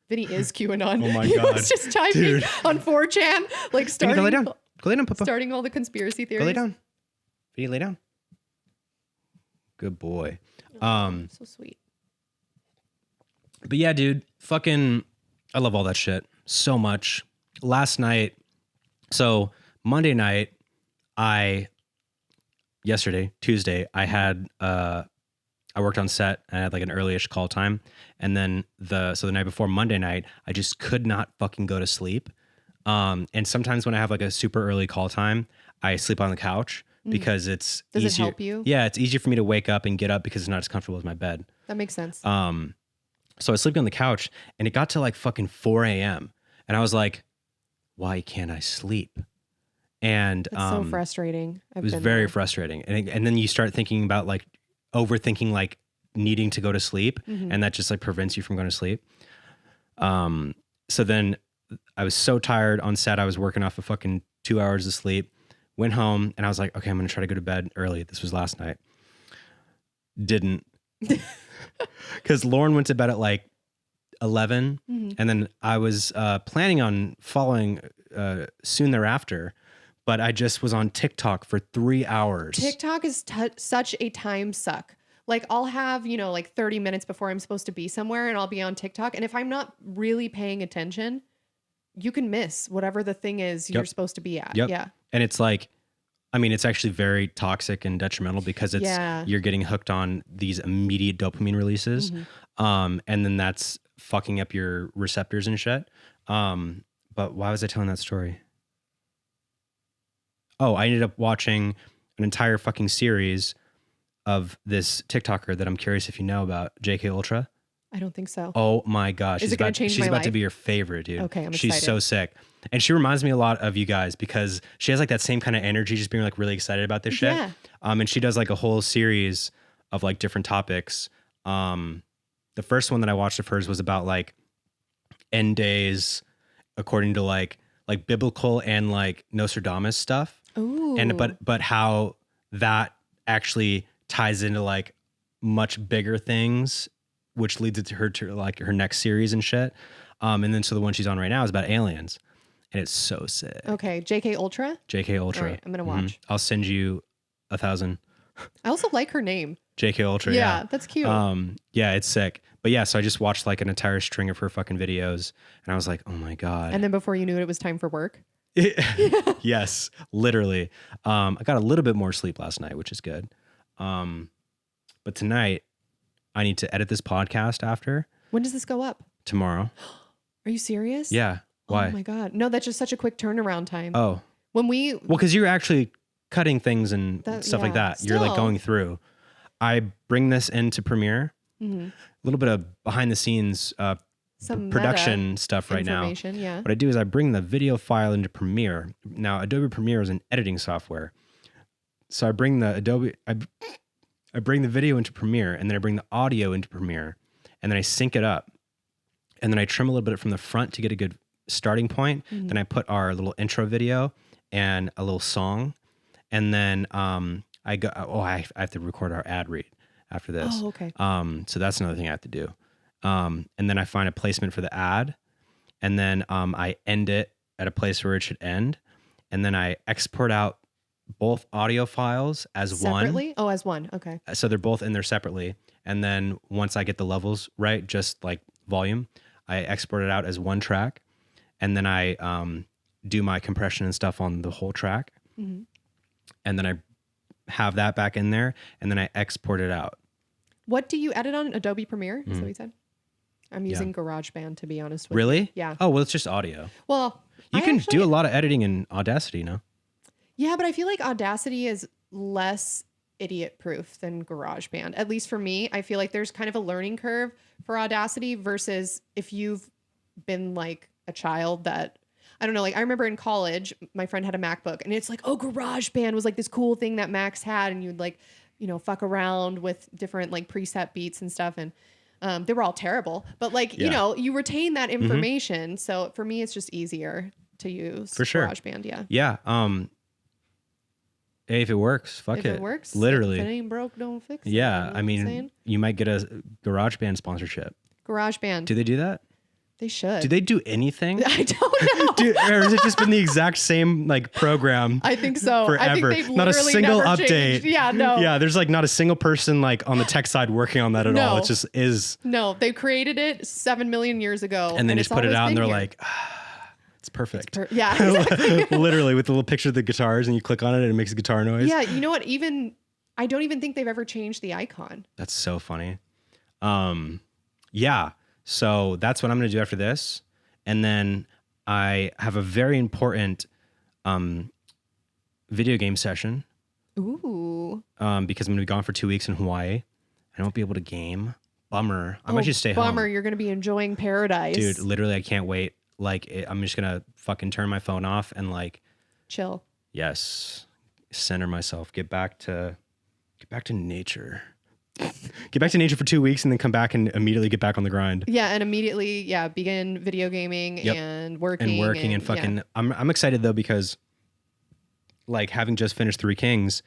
Speaker 1: Vinny is QAnon.
Speaker 2: Oh my
Speaker 1: He
Speaker 2: God.
Speaker 1: was just typing
Speaker 2: Dude.
Speaker 1: on 4chan, like
Speaker 2: Vinny, go lay down.
Speaker 1: starting,
Speaker 2: Go lay down, Papa.
Speaker 1: starting all the conspiracy theories.
Speaker 2: Go lay down. Vinny, lay down. Good boy.
Speaker 1: So sweet.
Speaker 2: But yeah, dude, fucking, I love all that shit so much. Last night, so Monday night, Tuesday, I had, I worked on set and I had like an early-ish call time. And then the night before Monday night, I just could not fucking go to sleep. And sometimes when I have like a super early call time, I sleep on the couch because it's
Speaker 1: Does
Speaker 2: easier.
Speaker 1: it help you?
Speaker 2: Yeah, it's easier for me to wake up and get up because it's not as comfortable as my bed.
Speaker 1: That makes sense.
Speaker 2: So I was sleeping on the couch and it got to like fucking 4 a.m. And I was like, why can't I sleep? And
Speaker 1: It's so frustrating.
Speaker 2: It was very frustrating. And then you start thinking about like overthinking, like needing to go to sleep. And that just like prevents you from going to sleep. So then I was so tired on set. I was working off of fucking 2 hours of sleep, went home and I was like, okay, I'm going to try to go to bed early. This was last night. Didn't. Because Lauren went to bed at like 11 and then I was planning on following soon thereafter, but I just was on TikTok for 3 hours.
Speaker 1: TikTok is such a time suck. Like I'll have, like 30 minutes before I'm supposed to be somewhere and I'll be on TikTok. And if I'm not really paying attention, you can miss whatever the thing is you're supposed to be at.
Speaker 2: Yep.
Speaker 1: Yeah.
Speaker 2: And it's like, it's actually very toxic and detrimental because you're getting hooked on these immediate dopamine releases. And then that's fucking up your receptors and shit. But why was I telling that story? Oh, I ended up watching an entire fucking series of this TikToker that I'm curious if you know about, JK Ultra.
Speaker 1: I don't think so.
Speaker 2: Oh my gosh.
Speaker 1: Is it going to change my life?
Speaker 2: She's about to be your favorite, dude.
Speaker 1: Okay, I'm
Speaker 2: She's
Speaker 1: excited.
Speaker 2: so sick. And she reminds me a lot of you guys because she has like that same kind of energy, just being like really excited about this shit.
Speaker 1: Yeah.
Speaker 2: And she does like a whole series of like different topics. The first one that I watched of hers was about like end days according to like biblical and like Nostradamus stuff.
Speaker 1: Ooh.
Speaker 2: And but how that actually ties into like much bigger things, which leads it to like her next series and shit. And then so the one she's on right now is about aliens, and it's so sick.
Speaker 1: Okay, JK Ultra.
Speaker 2: JK Ultra.
Speaker 1: All right, I'm gonna watch.
Speaker 2: I'll send you 1,000.
Speaker 1: I also like her name.
Speaker 2: JK Ultra.
Speaker 1: Yeah, that's cute.
Speaker 2: Yeah, it's sick. But yeah, so I just watched like an entire string of her fucking videos, and I was like, oh my God.
Speaker 1: And then before you knew it, it was time for work.
Speaker 2: Yes, literally. I got a little bit more sleep last night, which is good. But tonight I need to edit this podcast after.
Speaker 1: When does this go up?
Speaker 2: Tomorrow.
Speaker 1: Are you serious?
Speaker 2: Yeah. Why?
Speaker 1: Oh my God. No, that's just such a quick turnaround time.
Speaker 2: Oh.
Speaker 1: Well,
Speaker 2: because you're actually cutting things and stuff like that. You're like going through. I bring this into Premiere. A little bit of behind the scenes
Speaker 1: some
Speaker 2: production stuff right now.
Speaker 1: Yeah.
Speaker 2: What I do is I bring the video file into Premiere. Now, Adobe Premiere is an editing software. So I bring the I bring the video into Premiere, and then I bring the audio into Premiere, and then I sync it up. And then I trim a little bit from the front to get a good starting point. Then I put our little intro video and a little song. And then I have to record our ad read. after this.
Speaker 1: Oh, okay.
Speaker 2: So that's another thing I have to do. And then I find a placement for the ad, and then I end it at a place where it should end, and then I export out both audio files as
Speaker 1: Separately? Oh, as one. Okay.
Speaker 2: one. So they're both in there separately. And then once I get the levels right, just like volume, I export it out as one track, and then I do my compression and stuff on the whole track.
Speaker 1: Mm-hmm.
Speaker 2: And then I have that back in there, and then I export it out.
Speaker 1: What do you edit on? Adobe Premiere? Is that what you said? I'm using GarageBand, to be honest with you.
Speaker 2: Really?
Speaker 1: Yeah.
Speaker 2: Oh, well, it's just audio.
Speaker 1: Well,
Speaker 2: You can do a lot of editing in Audacity, no?
Speaker 1: Yeah, but I feel like Audacity is less idiot proof than GarageBand. At least for me, I feel like there's kind of a learning curve for Audacity versus if you've been like a child that, I don't know, like I remember in college, my friend had a MacBook and it's like, oh, GarageBand was like this cool thing that Macs had. And you'd like, you know, fuck around with different like preset beats and stuff. And they were all terrible, but like, you know, you retain that information. So for me, it's just easier to use
Speaker 2: For sure.
Speaker 1: GarageBand. Yeah.
Speaker 2: Yeah. Hey, if it works, fuck
Speaker 1: If
Speaker 2: it.
Speaker 1: it works,
Speaker 2: Literally.
Speaker 1: if it ain't broke, don't fix it.
Speaker 2: Yeah.
Speaker 1: You know
Speaker 2: I
Speaker 1: what I'm
Speaker 2: mean,
Speaker 1: saying?
Speaker 2: you might get a GarageBand sponsorship.
Speaker 1: GarageBand.
Speaker 2: Do they do that?
Speaker 1: They should.
Speaker 2: Do they do anything?
Speaker 1: I don't know.
Speaker 2: Or has it just been the exact same like program?
Speaker 1: I think so.
Speaker 2: Forever.
Speaker 1: I think they've
Speaker 2: Not a
Speaker 1: literally
Speaker 2: single
Speaker 1: never
Speaker 2: update.
Speaker 1: changed. Yeah, no.
Speaker 2: Yeah, there's like not a single person like on the tech side working on that at all.
Speaker 1: No.
Speaker 2: It just is.
Speaker 1: No, they created it 7 million years ago.
Speaker 2: And then just
Speaker 1: it's
Speaker 2: put it
Speaker 1: always
Speaker 2: out and
Speaker 1: been
Speaker 2: they're
Speaker 1: here.
Speaker 2: like, it's perfect.
Speaker 1: Yeah, exactly.
Speaker 2: Literally with the little picture of the guitars and you click on it and it makes a guitar noise.
Speaker 1: Yeah, you know what? I don't even think they've ever changed the icon.
Speaker 2: That's so funny. Yeah. So that's what I'm going to do after this. And then I have a very important video game session.
Speaker 1: Ooh.
Speaker 2: Because I'm going to be gone for 2 weeks in Hawaii. I won't be able to game. Bummer. I might just stay home.
Speaker 1: Bummer. You're going to be enjoying paradise.
Speaker 2: Dude, literally, I can't wait. Like, I'm just going to fucking turn my phone off and like,
Speaker 1: chill.
Speaker 2: yes, center myself, get back to nature. Get back to nature for 2 weeks and then come back and immediately get back on the grind.
Speaker 1: Yeah, and immediately, begin video gaming and working.
Speaker 2: And fucking,
Speaker 1: yeah.
Speaker 2: I'm excited though because like having just finished Three Kings,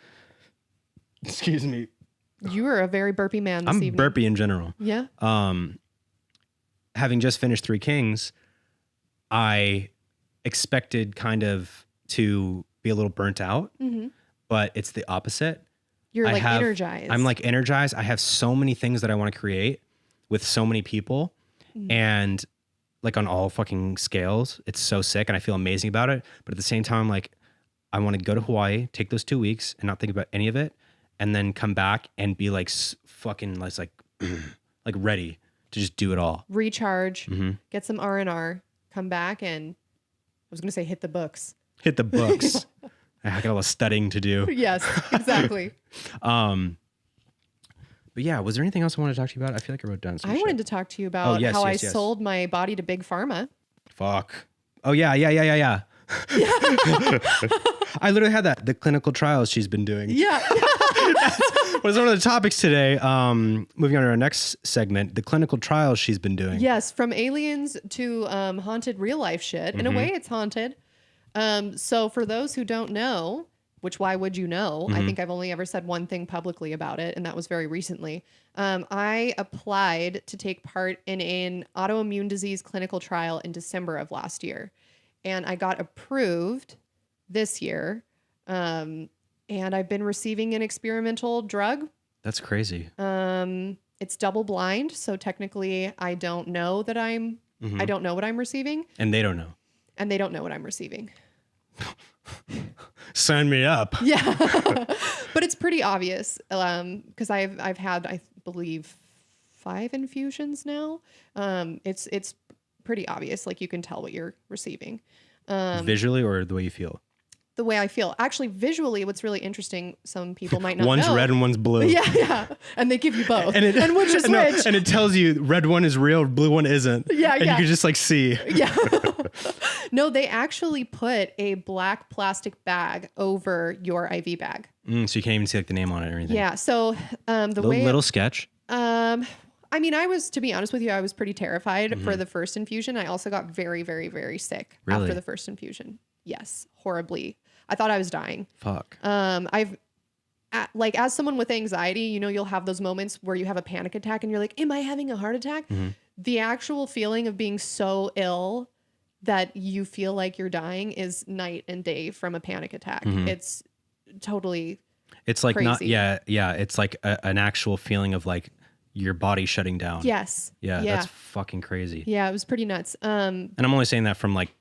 Speaker 2: excuse me.
Speaker 1: You were a very burpy man this
Speaker 2: I'm
Speaker 1: evening.
Speaker 2: burpy in general.
Speaker 1: Yeah.
Speaker 2: Having just finished Three Kings, I expected kind of to be a little burnt out, but it's the opposite.
Speaker 1: You're like energized.
Speaker 2: I'm like energized. I have so many things that I want to create with so many people and like on all fucking scales. It's so sick and I feel amazing about it. But at the same time, like I want to go to Hawaii, take those 2 weeks and not think about any of it. And then come back and be like fucking like like ready to just do it all.
Speaker 1: Recharge, get some R&R, come back and I was going to say hit the books.
Speaker 2: Hit the books. I got a little studying to do.
Speaker 1: Yes, exactly.
Speaker 2: But yeah, was there anything else I wanted to talk to you about? I feel like I wrote down some
Speaker 1: I
Speaker 2: shit.
Speaker 1: wanted to talk to you about
Speaker 2: yes,
Speaker 1: how
Speaker 2: yes,
Speaker 1: I
Speaker 2: yes.
Speaker 1: sold my body to Big Pharma.
Speaker 2: Fuck. Oh yeah. I literally had that. The clinical trials she's been doing.
Speaker 1: Yeah.
Speaker 2: Was one of the topics today. Moving on to our next segment, the clinical trials she's been doing.
Speaker 1: Yes, from aliens to haunted real life shit. In a way, it's haunted. So for those who don't know, which why would you know? I think I've only ever said one thing publicly about it, and that was very recently. I applied to take part in an autoimmune disease clinical trial in December of last year, and I got approved this year. And I've been receiving an experimental drug.
Speaker 2: That's crazy.
Speaker 1: It's double blind, so technically I don't know that I don't know what I'm receiving.
Speaker 2: And they don't know.
Speaker 1: And they don't know what I'm receiving.
Speaker 2: Sign me up.
Speaker 1: Yeah. But it's pretty obvious because I've had, I believe, 5 infusions now. It's pretty obvious. Like you can tell what you're receiving.
Speaker 2: Visually or the way you feel?
Speaker 1: The way I feel. Actually, visually, what's really interesting, some people might not
Speaker 2: One's
Speaker 1: know.
Speaker 2: red and one's blue.
Speaker 1: Yeah. And they give you both. And which is
Speaker 2: no,
Speaker 1: which?
Speaker 2: And it tells you red one is real, blue one isn't.
Speaker 1: Yeah,
Speaker 2: and you can just like see.
Speaker 1: Yeah. No, they actually put a black plastic bag over your IV bag.
Speaker 2: So you can't even see like the name on it or anything.
Speaker 1: Yeah. So
Speaker 2: little sketch.
Speaker 1: I mean, to be honest with you, I was pretty terrified for the first infusion. I also got very, very, very sick after the first infusion. Yes, horribly. I thought I was dying.
Speaker 2: Fuck.
Speaker 1: like as someone with anxiety, you know, you'll have those moments where you have a panic attack and you're like, am I having a heart attack? The actual feeling of being so ill that you feel like you're dying is night and day from a panic attack. It's totally
Speaker 2: It's like
Speaker 1: crazy.
Speaker 2: yeah. It's like an actual feeling of like your body shutting down.
Speaker 1: Yes.
Speaker 2: Yeah, that's fucking crazy.
Speaker 1: Yeah, it was pretty nuts.
Speaker 2: And I'm only saying that from like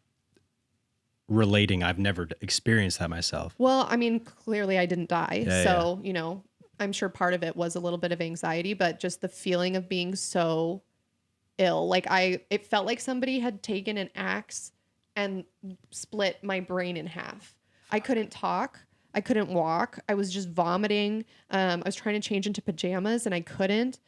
Speaker 2: relating. I've never experienced that myself.
Speaker 1: Well, I mean, clearly I didn't die.
Speaker 2: Yeah,
Speaker 1: So, you know, I'm sure part of it was a little bit of anxiety, but just the feeling of being so ill. Like it felt like somebody had taken an axe and split my brain in half. I couldn't talk. I couldn't walk. I was just vomiting. I was trying to change into pajamas and I couldn't.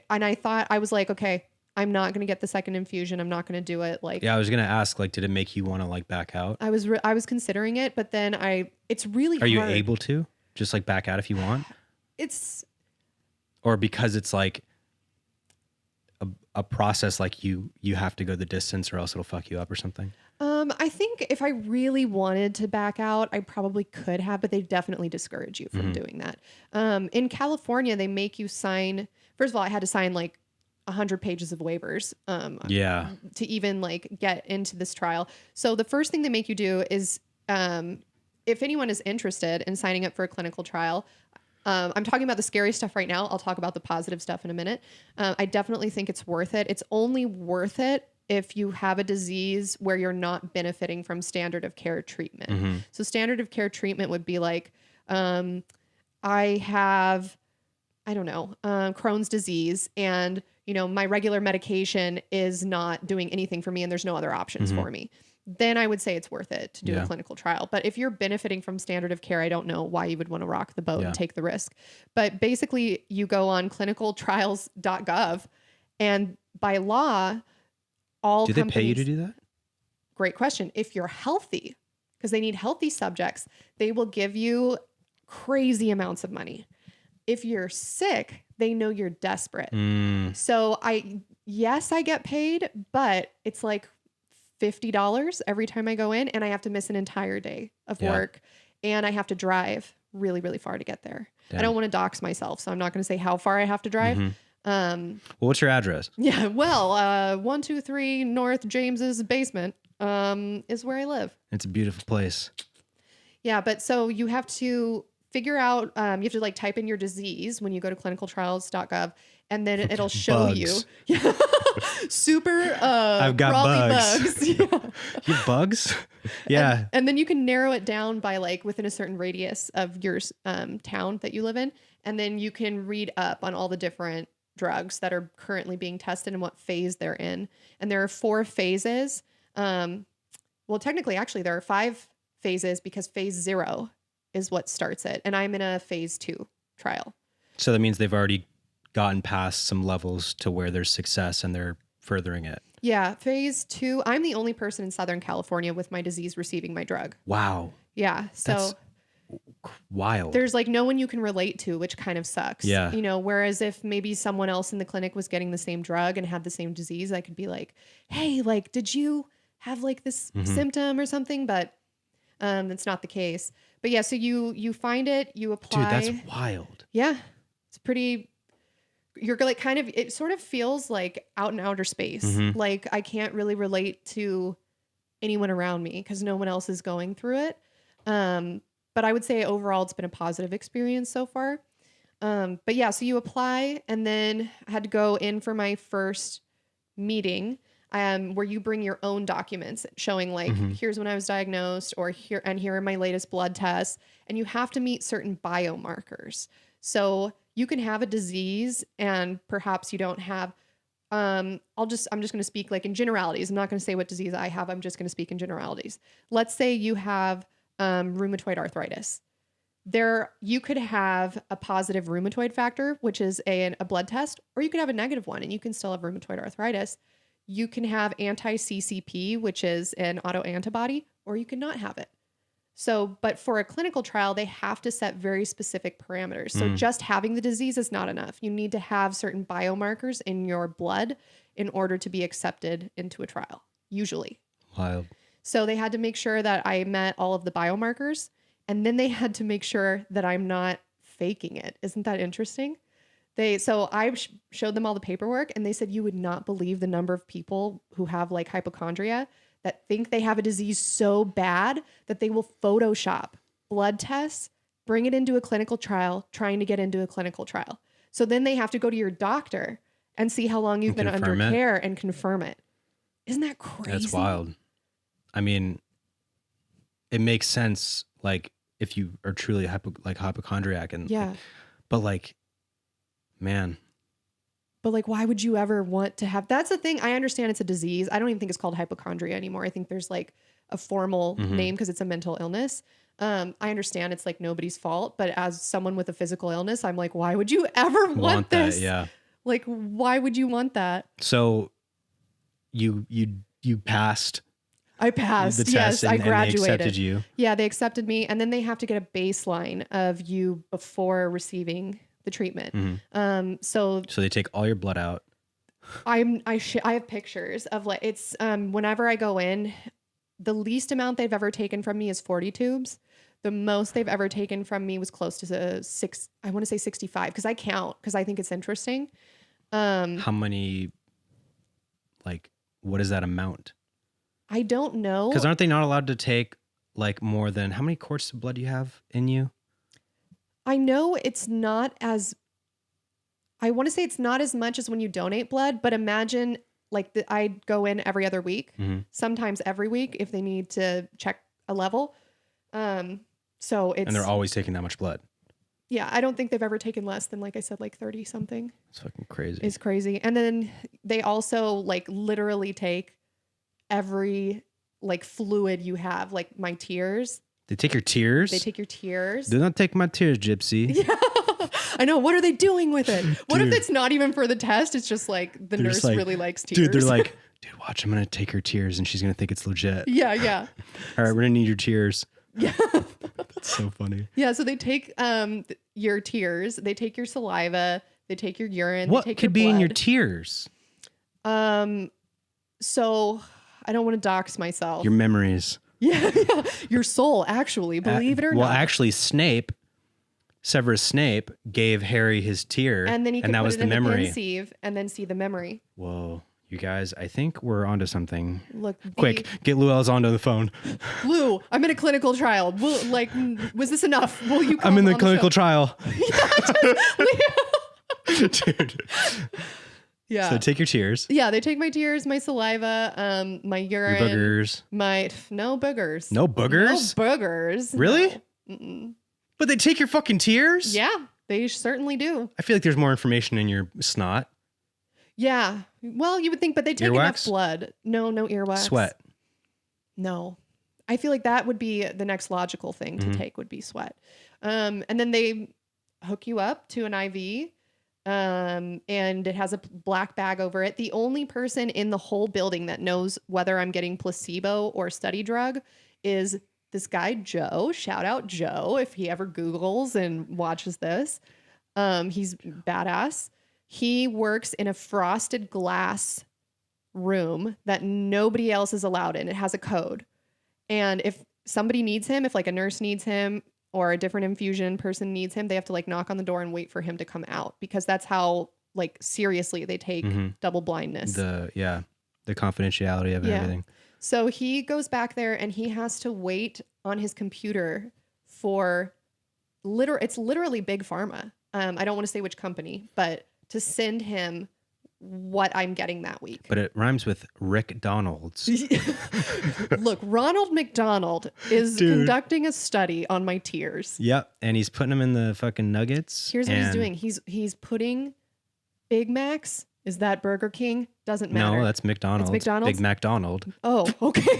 Speaker 1: And I was like, okay, I'm not going to get the second infusion. I'm not going to do it. Like,
Speaker 2: yeah, I was going to ask, like, did it make you want to like back out?
Speaker 1: I was considering it, but then it's really
Speaker 2: Are
Speaker 1: hard.
Speaker 2: you able to just like back out if you want? Or because it's like a process, like you have to go the distance or else it'll fuck you up or something?
Speaker 1: I think if I really wanted to back out, I probably could have, but they definitely discourage you from doing that. In California, they make you sign, first of all, I had to sign like 100 pages of waivers to even like get into this trial. So the first thing they make you do is if anyone is interested in signing up for a clinical trial, I'm talking about the scary stuff right now. I'll talk about the positive stuff in a minute. I definitely think it's worth it. It's only worth it if you have a disease where you're not benefiting from standard of care treatment. So standard of care treatment would be like, I have, I don't know, Crohn's disease, and you know, my regular medication is not doing anything for me and there's no other options for me. Then I would say it's worth it to do a clinical trial. But if you're benefiting from standard of care, I don't know why you would want to rock the boat and take the risk. But basically you go on clinicaltrials.gov, and by law,
Speaker 2: do they pay you to do that?
Speaker 1: Great question. If you're healthy, because they need healthy subjects, they will give you crazy amounts of money. If you're sick, they know you're desperate. So I get paid, but it's like $50 every time I go in, and I have to miss an entire day of work, and I have to drive really, really far to get there. Damn. I don't want to dox myself, so I'm not going to say how far I have to drive.
Speaker 2: Well, what's your address?
Speaker 1: Yeah, well, 123 North James's basement is where I live.
Speaker 2: It's a beautiful place.
Speaker 1: Yeah, but so you have to figure out, you have to like type in your disease when you go to clinicaltrials.gov, and then it'll show
Speaker 2: bugs.
Speaker 1: you. Super
Speaker 2: I've got bugs.
Speaker 1: Yeah.
Speaker 2: You have bugs? Yeah.
Speaker 1: And then you can narrow it down by like within a certain radius of your town that you live in. And then you can read up on all the different drugs that are currently being tested and what phase they're in. And there are 4 phases. Well, technically, actually, there are 5 phases, because phase 0 is what starts it. And I'm in a phase 2 trial.
Speaker 2: So that means they've already gotten past some levels to where there's success and they're furthering it.
Speaker 1: Yeah. Phase 2, I'm the only person in Southern California with my disease receiving my drug.
Speaker 2: Wow.
Speaker 1: Yeah. So
Speaker 2: that's wild.
Speaker 1: There's like no one you can relate to, which kind of sucks.
Speaker 2: Yeah.
Speaker 1: You know, whereas if maybe someone else in the clinic was getting the same drug and had the same disease, I could be like, hey, like, did you have like this symptom or something? But that's not the case. But yeah, so you find it, you apply.
Speaker 2: Dude, that's wild.
Speaker 1: Yeah. It's pretty, you're like kind of, it sort of feels like out in outer space. Like I can't really relate to anyone around me because no one else is going through it. But I would say overall it's been a positive experience so far. But yeah, so you apply, and then I had to go in for my first meeting where you bring your own documents showing like, here's when I was diagnosed, or here are my latest blood tests. And you have to meet certain biomarkers. So you can have a disease and perhaps you don't have, I'm just going to speak like in generalities. I'm not going to say what disease I have. I'm just going to speak in generalities. Let's say you have rheumatoid arthritis. You could have a positive rheumatoid factor, which is a blood test, or you could have a negative one and you can still have rheumatoid arthritis. You can have anti-CCP, which is an autoantibody, or you cannot have it. So, but for a clinical trial, they have to set very specific parameters. So just having the disease is not enough. You need to have certain biomarkers in your blood in order to be accepted into a trial, usually.
Speaker 2: Wild.
Speaker 1: So they had to make sure that I met all of the biomarkers, and then they had to make sure that I'm not faking it. Isn't that interesting? So I showed them all the paperwork, and they said you would not believe the number of people who have like hypochondria that think they have a disease so bad that they will Photoshop blood tests, bring it into a clinical trial, trying to get into a clinical trial. So then they have to go to your doctor and see how long you've been under care and confirm it. Isn't that crazy?
Speaker 2: That's wild. I mean, it makes sense, like, if you are truly hypochondriac and but like, man.
Speaker 1: But like, why would you ever want to have, that's the thing. I understand it's a disease. I don't even think it's called hypochondria anymore. I think there's like a formal name because it's a mental illness. I understand it's like nobody's fault, but as someone with a physical illness, I'm like, why would you ever want this?
Speaker 2: That, yeah.
Speaker 1: Like, why would you want that?
Speaker 2: So you passed.
Speaker 1: I passed.
Speaker 2: The test,
Speaker 1: yes, I graduated.
Speaker 2: And they accepted you.
Speaker 1: Yeah, they accepted me, and then they have to get a baseline of you before receiving the treatment. So
Speaker 2: they take all your blood out.
Speaker 1: I have pictures of like, it's whenever I go in, the least amount they've ever taken from me is 40 tubes. The most they've ever taken from me was close to I want to say 65, because I count because I think it's interesting.
Speaker 2: How many, like, what is that amount?
Speaker 1: I don't know.
Speaker 2: Because aren't they not allowed to take like more than, how many quarts of blood do you have in you?
Speaker 1: I know it's not as, I want to say it's not as much as when you donate blood, but imagine like I go in every other week, sometimes every week if they need to check a level. So it's,
Speaker 2: and they're always taking that much blood.
Speaker 1: Yeah, I don't think they've ever taken less than, like I said, like 30 something.
Speaker 2: It's fucking crazy.
Speaker 1: It's crazy. And then they also like literally take every like fluid you have, like my tears.
Speaker 2: They take your tears?
Speaker 1: They take your tears.
Speaker 2: Do not take my tears, Gypsy.
Speaker 1: Yeah. I know. What are they doing with it? What if
Speaker 2: Dude.
Speaker 1: it's not even for the test? It's just like the
Speaker 2: They're
Speaker 1: nurse
Speaker 2: just like,
Speaker 1: really likes tears.
Speaker 2: Dude, they're like, dude, watch, I'm going to take her tears and she's going to think it's legit.
Speaker 1: Yeah, yeah.
Speaker 2: All right, we're going to need your tears.
Speaker 1: Yeah.
Speaker 2: That's so funny.
Speaker 1: Yeah, so they take your tears, they take your saliva, they take your urine.
Speaker 2: What
Speaker 1: they take
Speaker 2: could be in your tears?
Speaker 1: So I don't want to dox myself.
Speaker 2: Your memories.
Speaker 1: Yeah, yeah. Your soul, actually, believe it or not.
Speaker 2: Well, actually, Severus Snape gave Harry his tear,
Speaker 1: and then he could
Speaker 2: that
Speaker 1: put
Speaker 2: was
Speaker 1: it
Speaker 2: the
Speaker 1: in
Speaker 2: memory.
Speaker 1: the pensieve and then see the memory.
Speaker 2: Whoa, you guys, I think we're onto something.
Speaker 1: Look,
Speaker 2: Quick, get Lou Elizondo on the phone.
Speaker 1: Lou, I'm in a clinical trial. Was this enough? Will you come
Speaker 2: I'm in the
Speaker 1: on
Speaker 2: clinical
Speaker 1: show?
Speaker 2: trial. Dude.
Speaker 1: Yeah.
Speaker 2: So take your tears.
Speaker 1: Yeah, they take my tears, my saliva, my urine.
Speaker 2: Your boogers.
Speaker 1: No boogers.
Speaker 2: No boogers?
Speaker 1: No boogers.
Speaker 2: Really?
Speaker 1: No.
Speaker 2: But they take your fucking tears?
Speaker 1: Yeah, they certainly do.
Speaker 2: I feel like there's more information in your snot.
Speaker 1: Yeah. Well, you would think, but they take
Speaker 2: Earwax?
Speaker 1: enough blood. No earwax.
Speaker 2: Sweat.
Speaker 1: No. I feel like that would be the next logical thing to take would be sweat. And then they hook you up to an IV. And it has a black bag over it. The only person in the whole building that knows whether I'm getting placebo or study drug is this guy, Joe. Shout out Joe if he ever Googles and watches this. He's badass. He works in a frosted glass room that nobody else is allowed in. It has a code. And if somebody needs him, if like a nurse needs him, or a different infusion person needs him, they have to like knock on the door and wait for him to come out, because that's how like seriously they take double blindness.
Speaker 2: The confidentiality of everything.
Speaker 1: So he goes back there and he has to wait on his computer for it's literally big pharma. I don't want to say which company, but to send him what I'm getting that week.
Speaker 2: But it rhymes with Rick Donalds.
Speaker 1: Look, Ronald McDonald is conducting a study on my tears.
Speaker 2: Yep. And he's putting them in the fucking nuggets.
Speaker 1: Here's what he's doing. He's putting Big Macs. Is that Burger King? Doesn't matter.
Speaker 2: No, that's McDonald's.
Speaker 1: It's McDonald's?
Speaker 2: Big McDonald.
Speaker 1: Oh, okay.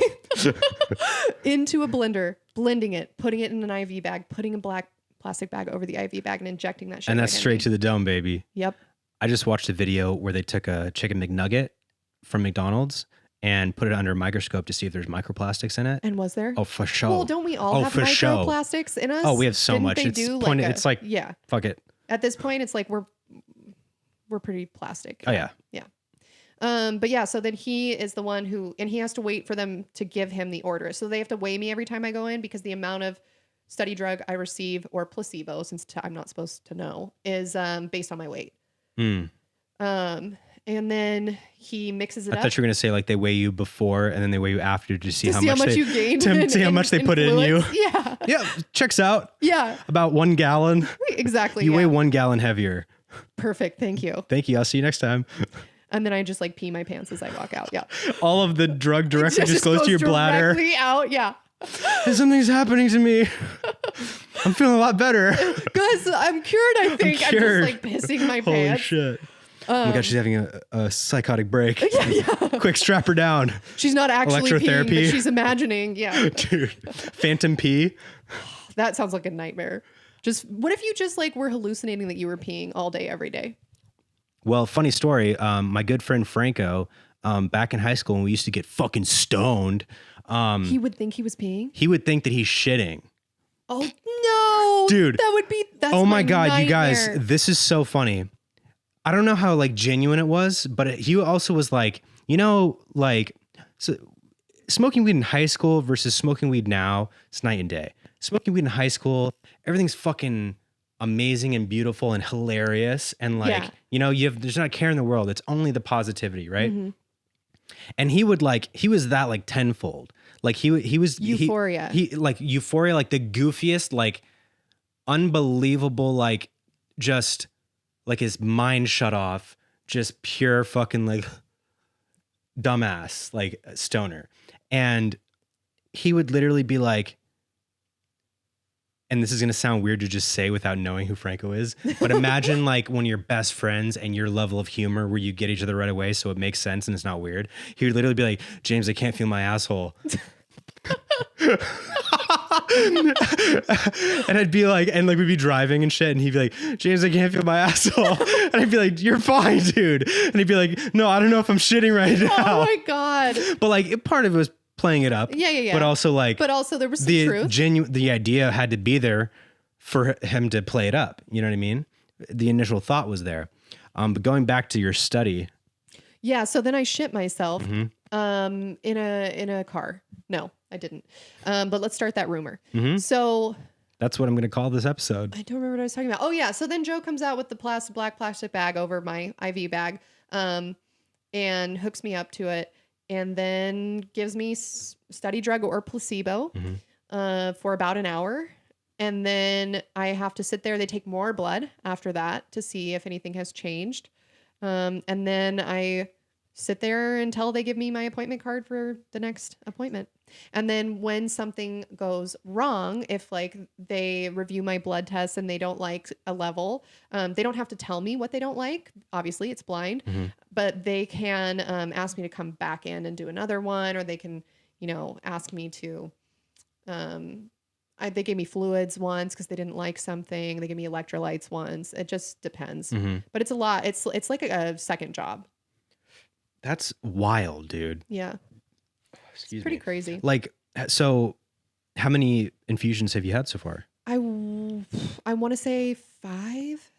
Speaker 1: Into a blender, blending it, putting it in an IV bag, putting a black plastic bag over the IV bag and injecting that shit.
Speaker 2: And that's straight to the dome, baby.
Speaker 1: Yep.
Speaker 2: I just watched a video where they took a chicken McNugget from McDonald's and put it under a microscope to see if there's microplastics in it.
Speaker 1: And was there?
Speaker 2: Oh, for sure.
Speaker 1: Well, don't we all have microplastics in us?
Speaker 2: Oh, we have so
Speaker 1: Didn't
Speaker 2: much.
Speaker 1: They
Speaker 2: It's
Speaker 1: do
Speaker 2: it's like,
Speaker 1: yeah.
Speaker 2: Fuck it.
Speaker 1: At this point, it's like we're pretty plastic.
Speaker 2: Oh yeah.
Speaker 1: Yeah. But yeah, so then he is the one and he has to wait for them to give him the order. So they have to weigh me every time I go in, because the amount of study drug I receive or placebo, since I'm not supposed to know, is based on my weight.
Speaker 2: Mm.
Speaker 1: And then he mixes it
Speaker 2: I
Speaker 1: up.
Speaker 2: thought you were going to say like they weigh you before and then they weigh you after to see,
Speaker 1: to
Speaker 2: how,
Speaker 1: see
Speaker 2: much
Speaker 1: how much
Speaker 2: they,
Speaker 1: you gained.
Speaker 2: to see how much they put in you.
Speaker 1: fluids. Yeah.
Speaker 2: Yeah, checks out.
Speaker 1: Yeah.
Speaker 2: About 1 gallon.
Speaker 1: Exactly.
Speaker 2: You
Speaker 1: yeah.
Speaker 2: weigh 1 gallon heavier.
Speaker 1: Perfect. Thank you.
Speaker 2: Thank you. I'll see you next time.
Speaker 1: And then I just like pee my pants as I walk out. Yeah.
Speaker 2: All of the drug directly just goes to your bladder.
Speaker 1: Directly out. Yeah.
Speaker 2: Something's happening to me. I'm feeling a lot better.
Speaker 1: Guys, I'm cured, I think. I'm
Speaker 2: cured.
Speaker 1: just like pissing my
Speaker 2: Holy
Speaker 1: pants.
Speaker 2: shit. Oh my God, she's having a psychotic break.
Speaker 1: Yeah.
Speaker 2: Quick, strap her down.
Speaker 1: She's not actually peeing,
Speaker 2: Electrotherapy.
Speaker 1: but she's imagining. Yeah.
Speaker 2: Dude, phantom pee.
Speaker 1: That sounds like a nightmare. Just what if you just like were hallucinating that you were peeing all day, every day?
Speaker 2: Well, funny story. My good friend Franco, back in high school when we used to get fucking stoned,
Speaker 1: He would think he was peeing.
Speaker 2: he would think that he's shitting.
Speaker 1: Oh no,
Speaker 2: Dude.
Speaker 1: That's
Speaker 2: Oh my God,
Speaker 1: nightmare.
Speaker 2: you guys, this is so funny. I don't know how like genuine it was, but he also was like, you know, like so smoking weed in high school versus smoking weed now, it's night and day. Smoking weed in high school, everything's fucking amazing and beautiful and hilarious. And like,
Speaker 1: Yeah.
Speaker 2: you know, there's not a care in the world. It's only the positivity, right?
Speaker 1: Mhm.
Speaker 2: And he was that like tenfold. Like he was
Speaker 1: Euphoria.
Speaker 2: He like euphoria, like the goofiest, like unbelievable, like just like his mind shut off, just pure fucking like dumbass, like stoner. And he would literally be like, and this is going to sound weird to just say without knowing who Franco is, but imagine like when you're best friends and your level of humor where you get each other right away so it makes sense and it's not weird. He would literally be like, James, I can't feel my asshole. And I'd be like, and like we'd be driving and shit, and he'd be like, James, I can't feel my asshole. And I'd be like, you're fine, dude. And he'd be like, no, I don't know if I'm shitting right now.
Speaker 1: Oh my God.
Speaker 2: But like part of it was playing it up.
Speaker 1: Yeah.
Speaker 2: But also like,
Speaker 1: But also there was some truth.
Speaker 2: the idea had to be there for him to play it up. You know what I mean? The initial thought was there. But going back to your study.
Speaker 1: Yeah. So then I shit myself
Speaker 2: Mm-hmm.
Speaker 1: in a car. No, I didn't. But let's start that rumor.
Speaker 2: Mm-hmm.
Speaker 1: So
Speaker 2: That's what I'm going to call this episode.
Speaker 1: I don't remember what I was talking about. Oh yeah. So then Joe comes out with the black plastic bag over my IV bag, and hooks me up to it, and then gives me study drug or placebo, for about an hour. And then I have to sit there. They take more blood after that to see if anything has changed. And then I sit there until they give me my appointment card for the next appointment. And then when something goes wrong, if like they review my blood tests and they don't like a level, they don't have to tell me what they don't like. Obviously it's blind, but they can ask me to come back in and do another one, or they can, ask me to, they gave me fluids once because they didn't like something. They gave me electrolytes once. It just depends, but it's a lot. It's like a second job.
Speaker 2: That's wild, dude.
Speaker 1: Yeah.
Speaker 2: Excuse
Speaker 1: It's pretty
Speaker 2: me.
Speaker 1: crazy.
Speaker 2: Like, so how many infusions have you had so far?
Speaker 1: I want to say 5.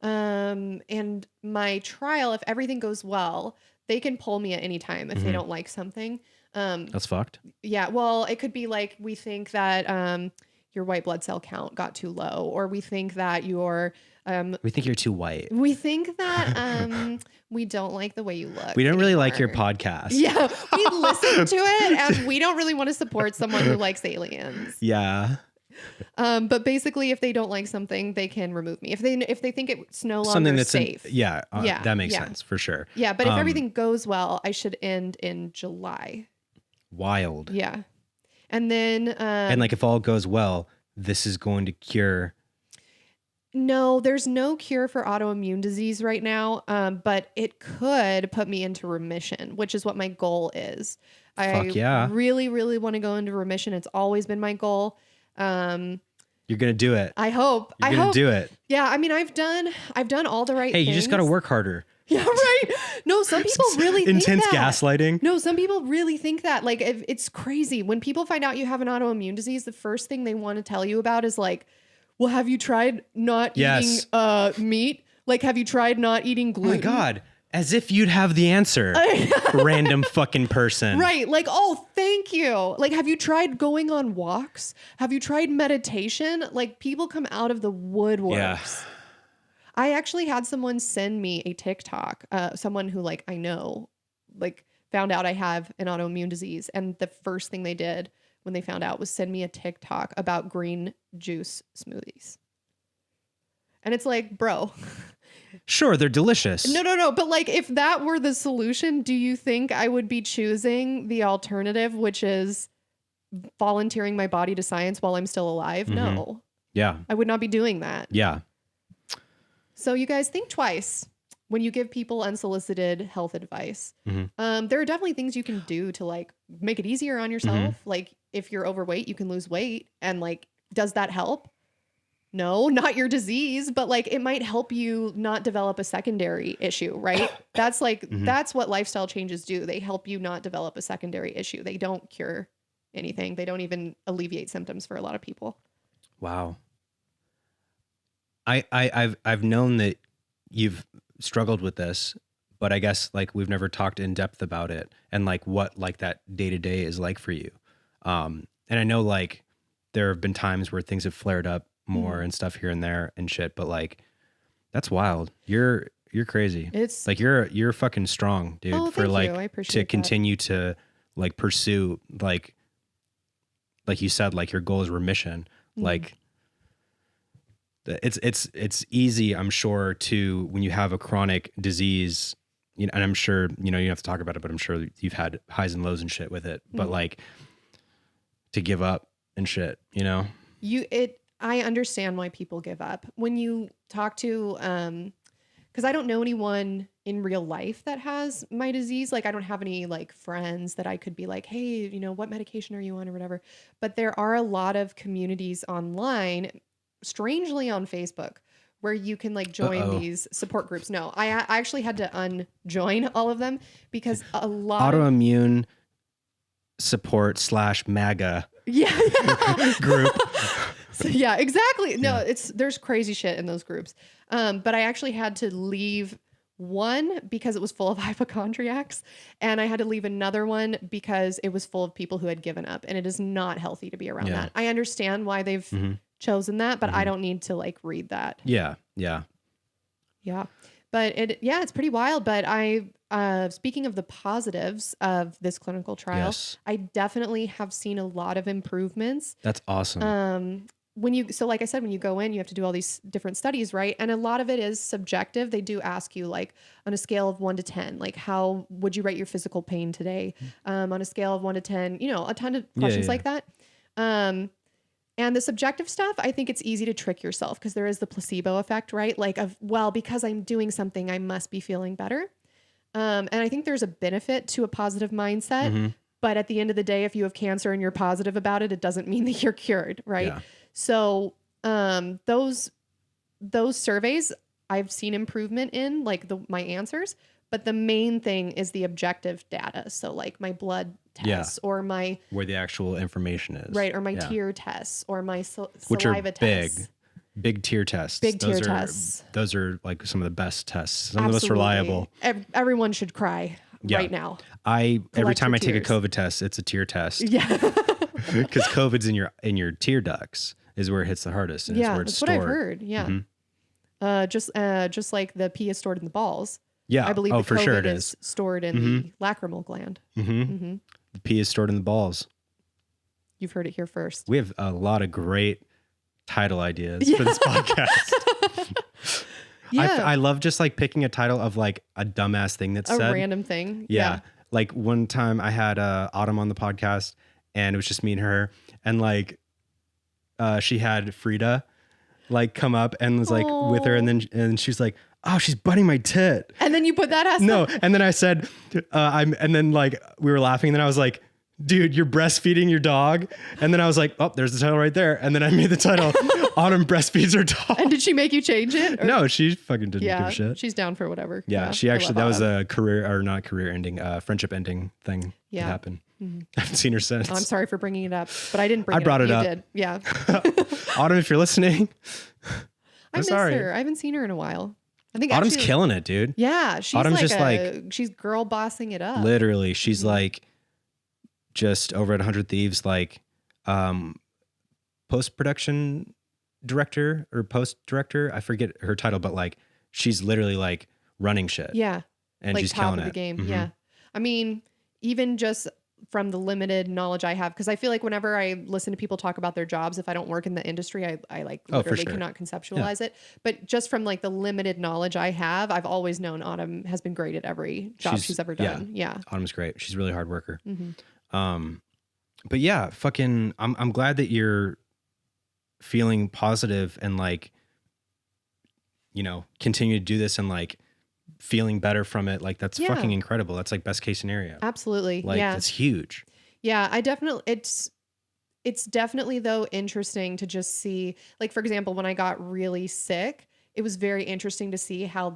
Speaker 1: And my trial, if everything goes well, they can pull me at any time if they don't like something.
Speaker 2: That's fucked.
Speaker 1: Yeah. Well, it could be like, we think that, your white blood cell count got too low, or we think that your,
Speaker 2: We think you're too white.
Speaker 1: we think that, we don't like the way you look.
Speaker 2: We don't really like your
Speaker 1: anymore.
Speaker 2: podcast.
Speaker 1: Yeah. We listen to it, and we don't really want to support someone who likes aliens.
Speaker 2: Yeah.
Speaker 1: But basically, if they don't like something, they can remove me. If they think it's no longer
Speaker 2: Something that's
Speaker 1: safe.
Speaker 2: yeah,
Speaker 1: Yeah,
Speaker 2: that makes
Speaker 1: yeah.
Speaker 2: sense for sure.
Speaker 1: Yeah, but if everything goes well, I should end in July.
Speaker 2: Wild.
Speaker 1: Yeah, and then
Speaker 2: And like if all goes well, this is going to cure.
Speaker 1: no, there's no cure for autoimmune disease right now. But it could put me into remission, which is what my goal is. I
Speaker 2: yeah.
Speaker 1: really, really want to go into remission. It's always been my goal.
Speaker 2: You're gonna do it.
Speaker 1: I hope.
Speaker 2: You're gonna do it.
Speaker 1: Yeah, I mean, I've done all the right
Speaker 2: Hey,
Speaker 1: things.
Speaker 2: you just gotta work harder.
Speaker 1: Yeah, right. No, some people really think
Speaker 2: Intense
Speaker 1: that.
Speaker 2: gaslighting.
Speaker 1: No, some people really think that. Like, it's crazy. When people find out you have an autoimmune disease, the first thing they want to tell you about is like, well, have you tried not eating meat? Like, have you tried not eating
Speaker 2: Oh
Speaker 1: gluten?
Speaker 2: my God. As if you'd have the answer, random fucking person.
Speaker 1: Right. Like, oh, thank you. Like, have you tried going on walks? Have you tried meditation? Like, people come out of the woodworks.
Speaker 2: Yeah.
Speaker 1: I actually had someone send me a TikTok, someone who like I know, like found out I have an autoimmune disease. And the first thing they did when they found out was send me a TikTok about green juice smoothies. And it's like, bro.
Speaker 2: Sure, they're delicious.
Speaker 1: No. But like, if that were the solution, do you think I would be choosing the alternative, which is volunteering my body to science while I'm still alive?
Speaker 2: Mm-hmm.
Speaker 1: No.
Speaker 2: Yeah.
Speaker 1: I would not be doing that.
Speaker 2: Yeah.
Speaker 1: So you guys think twice when you give people unsolicited health advice.
Speaker 2: Mm-hmm.
Speaker 1: There are definitely things you can do to like make it easier on yourself.
Speaker 2: Mm-hmm.
Speaker 1: Like if you're overweight, you can lose weight. And like, does that help? No, not your disease, but like it might help you not develop a secondary issue, right? That's like, that's what lifestyle changes do. They help you not develop a secondary issue. They don't cure anything. They don't even alleviate symptoms for a lot of people.
Speaker 2: Wow. I've known that you've struggled with this, but I guess like we've never talked in depth about it and like what like that day to day is like for you. And I know like there have been times where things have flared up more and stuff here and there and shit, but like that's wild. You're crazy.
Speaker 1: It's
Speaker 2: like you're fucking strong, dude.
Speaker 1: Oh,
Speaker 2: for
Speaker 1: thank
Speaker 2: like
Speaker 1: you. I appreciate
Speaker 2: to
Speaker 1: that.
Speaker 2: continue to like pursue like you said, like your goal is remission. Like it's easy, I'm sure, to when you have a chronic disease, you know, and I'm sure, you know, you don't have to talk about it, but I'm sure you've had highs and lows and shit with it, but like to give up and shit, you know?
Speaker 1: I understand why people give up. When you talk to, because I don't know anyone in real life that has my disease. Like I don't have any like friends that I could be like, hey, you know, what medication are you on or whatever. But there are a lot of communities online, strangely on Facebook, where you can like join these support groups. No, I actually had to unjoin all of them because a lot
Speaker 2: autoimmune support / MAGA group.
Speaker 1: So, yeah, exactly. No, there's crazy shit in those groups. But I actually had to leave one because it was full of hypochondriacs, and I had to leave another one because it was full of people who had given up, and it is not healthy to be around that. I understand why they've chosen that, but I don't need to like read that.
Speaker 2: Yeah.
Speaker 1: But it's pretty wild. But speaking of the positives of this clinical trial, I definitely have seen a lot of improvements.
Speaker 2: That's awesome.
Speaker 1: So like I said, when you go in, you have to do all these different studies, right? And a lot of it is subjective. They do ask you like on a scale of 1 to 10, like how would you rate your physical pain today? On a scale of 1 to 10, you know, a ton of questions like that. And the subjective stuff, I think it's easy to trick yourself because there is the placebo effect, right? Like because I'm doing something, I must be feeling better. And I think there's a benefit to a positive mindset, but at the end of the day, if you have cancer and you're positive about it, it doesn't mean that you're cured, right?
Speaker 2: Yeah.
Speaker 1: So those surveys, I've seen improvement in like my answers, but the main thing is the objective data. So like my blood tests or my
Speaker 2: where the actual information is,
Speaker 1: right? Or my tear tests or my
Speaker 2: which are
Speaker 1: saliva tests.
Speaker 2: Big tear tests.
Speaker 1: Tests.
Speaker 2: Those are like some of the best tests. Some of the most reliable.
Speaker 1: Everyone should cry right now.
Speaker 2: Every time I take a COVID test, it's a tear test.
Speaker 1: Yeah.
Speaker 2: Because COVID's in your tear ducts is where it hits the hardest. And it's where it's
Speaker 1: that's
Speaker 2: stored.
Speaker 1: what I've heard. Yeah. Just like the pee is stored in the balls.
Speaker 2: Yeah.
Speaker 1: I believe
Speaker 2: the
Speaker 1: for
Speaker 2: COVID
Speaker 1: sure it is stored in the lacrimal gland.
Speaker 2: The pee is stored in the balls.
Speaker 1: You've heard it here first.
Speaker 2: We have a lot of great title ideas for this podcast. I love just like picking a title of like a dumbass thing that's said.
Speaker 1: A random thing.
Speaker 2: Yeah. Like one time I had Autumn on the podcast and it was just me and her, and like she had Frida like come up and was like with her, and she's like, oh, she's biting my tit.
Speaker 1: And then you put that as
Speaker 2: no. And then I said, and then like we were laughing, and then I was like, dude, you're breastfeeding your dog. And then I was like, oh, there's the title right there. And then I made the title Autumn breastfeeds her dog.
Speaker 1: And did she make you change it? Or?
Speaker 2: No, she fucking didn't give a shit.
Speaker 1: She's down for whatever.
Speaker 2: Yeah, she actually, that was a career ending, friendship ending thing that happened. I haven't seen her since.
Speaker 1: I'm sorry for bringing it up, but I didn't bring it up.
Speaker 2: I brought it
Speaker 1: you
Speaker 2: up.
Speaker 1: Did. Yeah.
Speaker 2: Autumn, if you're listening,
Speaker 1: I miss her. I haven't seen her in a while. I think
Speaker 2: Autumn's
Speaker 1: actually,
Speaker 2: killing it, dude.
Speaker 1: yeah, she's
Speaker 2: Autumn's
Speaker 1: like
Speaker 2: just
Speaker 1: she's girl bossing it up.
Speaker 2: Literally, she's
Speaker 1: Mhm.
Speaker 2: like just over at 100 Thieves, like post-production director or post-director. I forget her title, but like she's literally like running shit.
Speaker 1: Yeah.
Speaker 2: And
Speaker 1: like
Speaker 2: she's
Speaker 1: top
Speaker 2: killing
Speaker 1: of the
Speaker 2: it.
Speaker 1: game.
Speaker 2: Mhm.
Speaker 1: Yeah. I mean, even just from the limited knowledge I have, because I feel like whenever I listen to people talk about their jobs, if I don't work in the industry, I like
Speaker 2: Oh, for
Speaker 1: literally
Speaker 2: sure.
Speaker 1: cannot conceptualize it. But just from like the limited knowledge I have, I've always known Autumn has been great at every job she's ever done. Yeah.
Speaker 2: Autumn's great. She's a really hard worker.
Speaker 1: Mm-hmm.
Speaker 2: But yeah, fucking, I'm glad that you're feeling positive and like, you know, continue to do this and like feeling better from it. Like that's fucking incredible. That's like best case scenario.
Speaker 1: Absolutely.
Speaker 2: Like that's huge.
Speaker 1: Yeah. I definitely, it's definitely though interesting to just see, like, for example, when I got really sick, it was very interesting to see how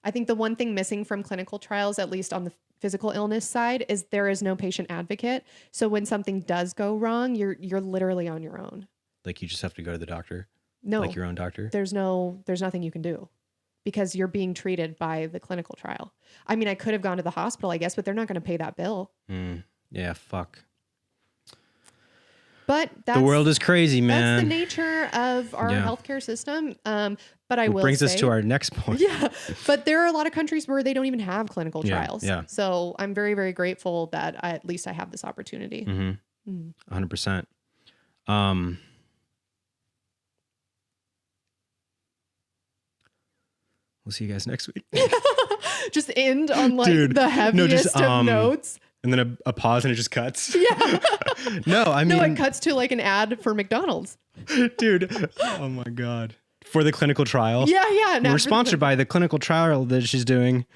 Speaker 1: I think the one thing missing from clinical trials, at least on the physical illness side, is there is no patient advocate. So when something does go wrong, you're literally on your own.
Speaker 2: Like you just have to go to the doctor.
Speaker 1: No,
Speaker 2: like your own doctor.
Speaker 1: There's nothing you can do because you're being treated by the clinical trial. I mean, I could have gone to the hospital, I guess, but they're not going to pay that bill.
Speaker 2: Yeah, fuck.
Speaker 1: But
Speaker 2: the world is crazy, man.
Speaker 1: That's the nature of our healthcare system. But I will
Speaker 2: brings
Speaker 1: say,
Speaker 2: us to our next point.
Speaker 1: Yeah, but there are a lot of countries where they don't even have clinical trials.
Speaker 2: Yeah.
Speaker 1: So I'm very, very grateful that at least I have this opportunity.
Speaker 2: 100%. We'll see you guys next week.
Speaker 1: Just end on like the heaviest of notes.
Speaker 2: And then a pause and it just cuts.
Speaker 1: Yeah.
Speaker 2: No, I mean.
Speaker 1: No, it cuts to like an ad for McDonald's.
Speaker 2: Dude. Oh my God. For the clinical trial.
Speaker 1: Yeah.
Speaker 2: We're sponsored by the clinical trial that she's doing.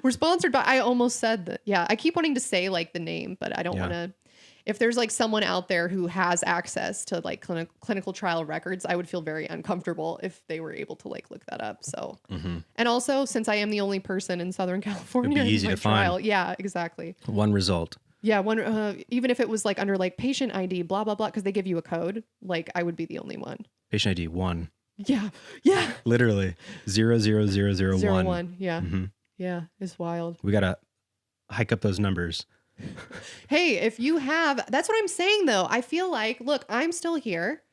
Speaker 1: We're sponsored by, I almost said that. Yeah. I keep wanting to say like the name, but I don't want to. If there's like someone out there who has access to like clinical trial records, I would feel very uncomfortable if they were able to like look that up. So, and also since I am the only person in Southern California,
Speaker 2: it'd be easy to find.
Speaker 1: Yeah, exactly.
Speaker 2: One result.
Speaker 1: Yeah. Even if it was like under like patient ID, blah, blah, blah, because they give you a code, like I would be the only one.
Speaker 2: Patient ID 1.
Speaker 1: Yeah.
Speaker 2: Literally 00001.
Speaker 1: 01. Yeah. Yeah. It's wild.
Speaker 2: We got to hike up those numbers.
Speaker 1: Hey, if you have, that's what I'm saying though. I feel like, look, I'm still here.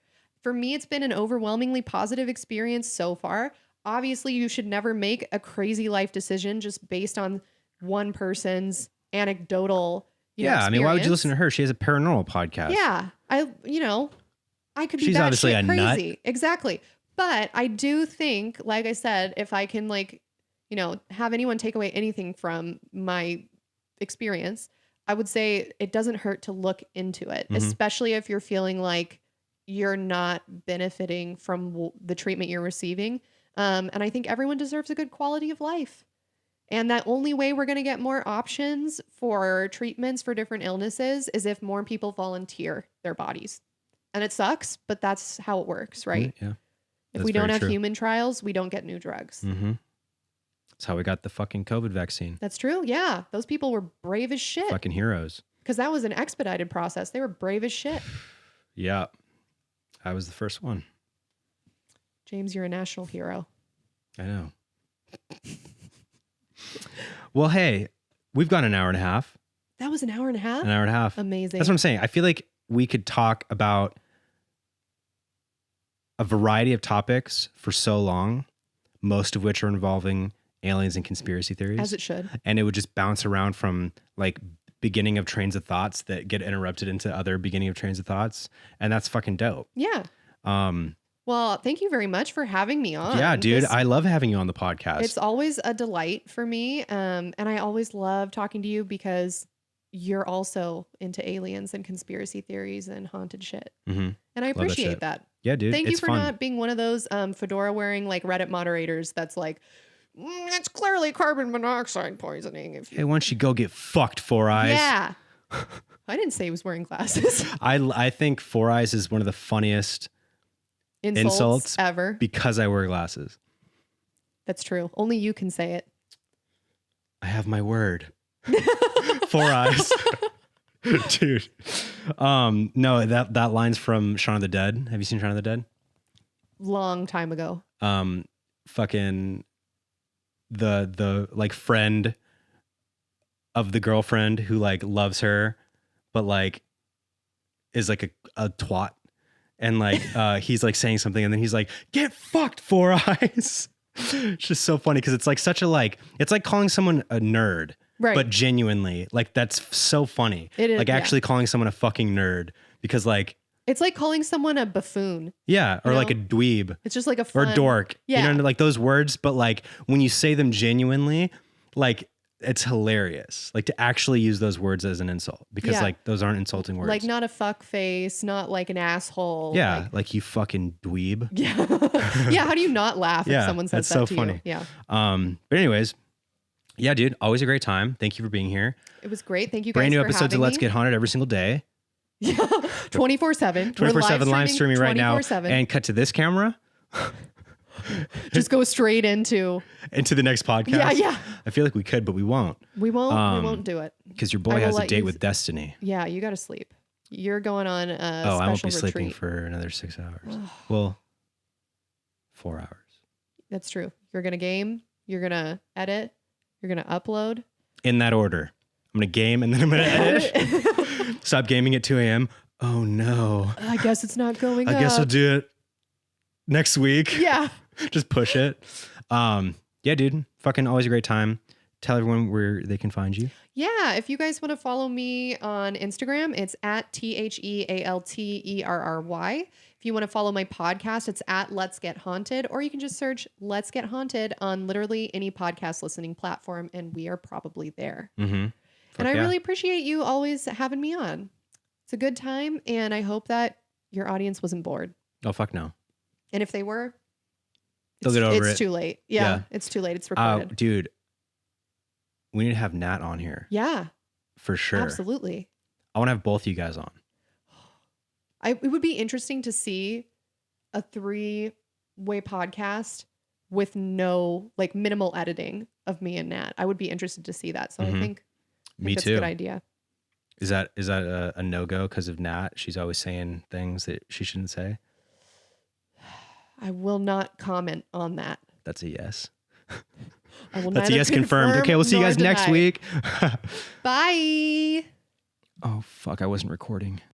Speaker 1: For me, it's been an overwhelmingly positive experience so far. Obviously, you should never make a crazy life decision just based on one person's anecdotal,
Speaker 2: I mean, why would you listen to her? She has a paranormal podcast.
Speaker 1: Yeah. I could be
Speaker 2: She's obviously a
Speaker 1: crazy.
Speaker 2: nut.
Speaker 1: Exactly. But I do think, like I said, if I can have anyone take away anything from my experience, I would say it doesn't hurt to look into it, especially if you're feeling like you're not benefiting from the treatment you're receiving. And I think everyone deserves a good quality of life. And that only way we're going to get more options for treatments for different illnesses is if more people volunteer their bodies. And it sucks, but that's how it works, right?
Speaker 2: Yeah.
Speaker 1: If we don't have human trials, we don't get new drugs.
Speaker 2: That's how we got the fucking COVID vaccine.
Speaker 1: That's true. Yeah. Those people were brave as shit.
Speaker 2: Fucking heroes.
Speaker 1: Because that was an expedited process. They were brave as shit.
Speaker 2: Yeah. I was the first one.
Speaker 1: James, you're a national hero.
Speaker 2: I know. Well, hey, we've gone an hour and a half.
Speaker 1: That was an hour and a half?
Speaker 2: An hour and a half.
Speaker 1: Amazing.
Speaker 2: That's what I'm saying. I feel like we could talk about a variety of topics for so long, most of which are involving aliens and conspiracy theories.
Speaker 1: As it should. And
Speaker 2: it would just bounce around from like beginning of trains of thoughts that get interrupted into other beginning of trains of thoughts. And that's fucking dope.
Speaker 1: Yeah. Well, thank you very much for having me on.
Speaker 2: Yeah, dude. I love having you on the podcast.
Speaker 1: It's always a delight for me. And I always love talking to you because you're also into aliens and conspiracy theories and haunted shit. And I appreciate that.
Speaker 2: Yeah, dude.
Speaker 1: Thank you for
Speaker 2: fun.
Speaker 1: not being one of those fedora wearing like Reddit moderators that's like, it's clearly carbon monoxide poisoning.
Speaker 2: Hey, why don't you go get fucked, Four Eyes?
Speaker 1: Yeah. I didn't say he was wearing glasses.
Speaker 2: I think Four Eyes is one of the funniest insults
Speaker 1: ever
Speaker 2: because I wear glasses.
Speaker 1: That's true. Only you can say it.
Speaker 2: I have my word. Four Eyes. Dude. No, that line's from Shaun of the Dead. Have you seen Shaun of the Dead?
Speaker 1: Long time ago.
Speaker 2: fucking the like friend of the girlfriend who like loves her, but like is like a twat. And like he's like saying something and then he's like, get fucked, Four Eyes. It's just so funny because it's like such a like, it's like calling someone a nerd,
Speaker 1: Right.
Speaker 2: but genuinely, like that's so funny.
Speaker 1: It is,
Speaker 2: like
Speaker 1: yeah.
Speaker 2: actually calling someone a fucking nerd because like,
Speaker 1: It's like calling someone a buffoon.
Speaker 2: yeah, or
Speaker 1: You
Speaker 2: like a
Speaker 1: know?
Speaker 2: dweeb
Speaker 1: It's just like a
Speaker 2: or
Speaker 1: fun,
Speaker 2: dork.
Speaker 1: Yeah.
Speaker 2: You know, like those words, but like when you say them genuinely, like it's hilarious. Like to actually use those words as an insult because
Speaker 1: Yeah.
Speaker 2: like those aren't insulting words.
Speaker 1: Like not a fuck face, not like an asshole.
Speaker 2: yeah, like you fucking dweeb.
Speaker 1: Yeah. Yeah. How do you not laugh
Speaker 2: Yeah,
Speaker 1: if someone says
Speaker 2: that's
Speaker 1: that
Speaker 2: so
Speaker 1: to
Speaker 2: funny.
Speaker 1: you? Yeah.
Speaker 2: But anyways, yeah, dude, always a great time. Thank you for being here.
Speaker 1: It was great. Thank you guys
Speaker 2: Brand new
Speaker 1: for
Speaker 2: episodes of
Speaker 1: having
Speaker 2: Let's
Speaker 1: me.
Speaker 2: Get Haunted every single day.
Speaker 1: Yeah. 24/7.
Speaker 2: 24/7 live streaming right now.
Speaker 1: 24/7.
Speaker 2: And cut to this camera
Speaker 1: Just go straight into.
Speaker 2: into the next podcast.
Speaker 1: Yeah. Yeah.
Speaker 2: I feel like we could, but we won't
Speaker 1: We won't. We won't do it.
Speaker 2: because your
Speaker 1: I
Speaker 2: boy
Speaker 1: will
Speaker 2: has a
Speaker 1: let
Speaker 2: date
Speaker 1: you-
Speaker 2: with destiny.
Speaker 1: Yeah. You got to sleep. You're going on a
Speaker 2: Oh, I won't be
Speaker 1: special
Speaker 2: sleeping
Speaker 1: retreat.
Speaker 2: for another 6 hours. Well, 4 hours.
Speaker 1: That's true. You're gonna game. You're gonna edit. You're gonna upload.
Speaker 2: In that order. I'm going to game and then I'm going to edit. Stop gaming at 2 a.m. Oh no.
Speaker 1: I guess it's not going
Speaker 2: I guess I'll
Speaker 1: up.
Speaker 2: do it next week.
Speaker 1: Yeah.
Speaker 2: Just push it. Yeah, dude. Fucking always a great time. Tell everyone where they can find you.
Speaker 1: Yeah. If you guys want to follow me on Instagram, it's at TheAlterry. If you want to follow my podcast, it's at Let's Get Haunted, or you can just search Let's Get Haunted on literally any podcast listening platform, and we are probably there.
Speaker 2: Mm-hmm.
Speaker 1: And I really appreciate you always having me on. It's a good time, and I hope that your audience wasn't bored.
Speaker 2: Oh, fuck no.
Speaker 1: And if they were,
Speaker 2: They'll get over it.
Speaker 1: It's too late. Yeah, it's too late. It's recorded.
Speaker 2: Dude, we need to have Nat on here
Speaker 1: Yeah,
Speaker 2: for sure.
Speaker 1: absolutely.
Speaker 2: I want to have both you guys on.
Speaker 1: It would be interesting to see a 3-way podcast with no, like, minimal editing of me and Nat. I would be interested to see that. So I think
Speaker 2: Me
Speaker 1: that's
Speaker 2: too.
Speaker 1: a good idea.
Speaker 2: Is that a no-go because of Nat? She's always saying things that she shouldn't say.
Speaker 1: I will not comment on that.
Speaker 2: That's a yes.
Speaker 1: I will
Speaker 2: That's a
Speaker 1: neither
Speaker 2: yes confirmed.
Speaker 1: confirm
Speaker 2: Okay, we'll see you
Speaker 1: nor
Speaker 2: guys next
Speaker 1: deny.
Speaker 2: week.
Speaker 1: Bye.
Speaker 2: Oh, fuck. I wasn't recording.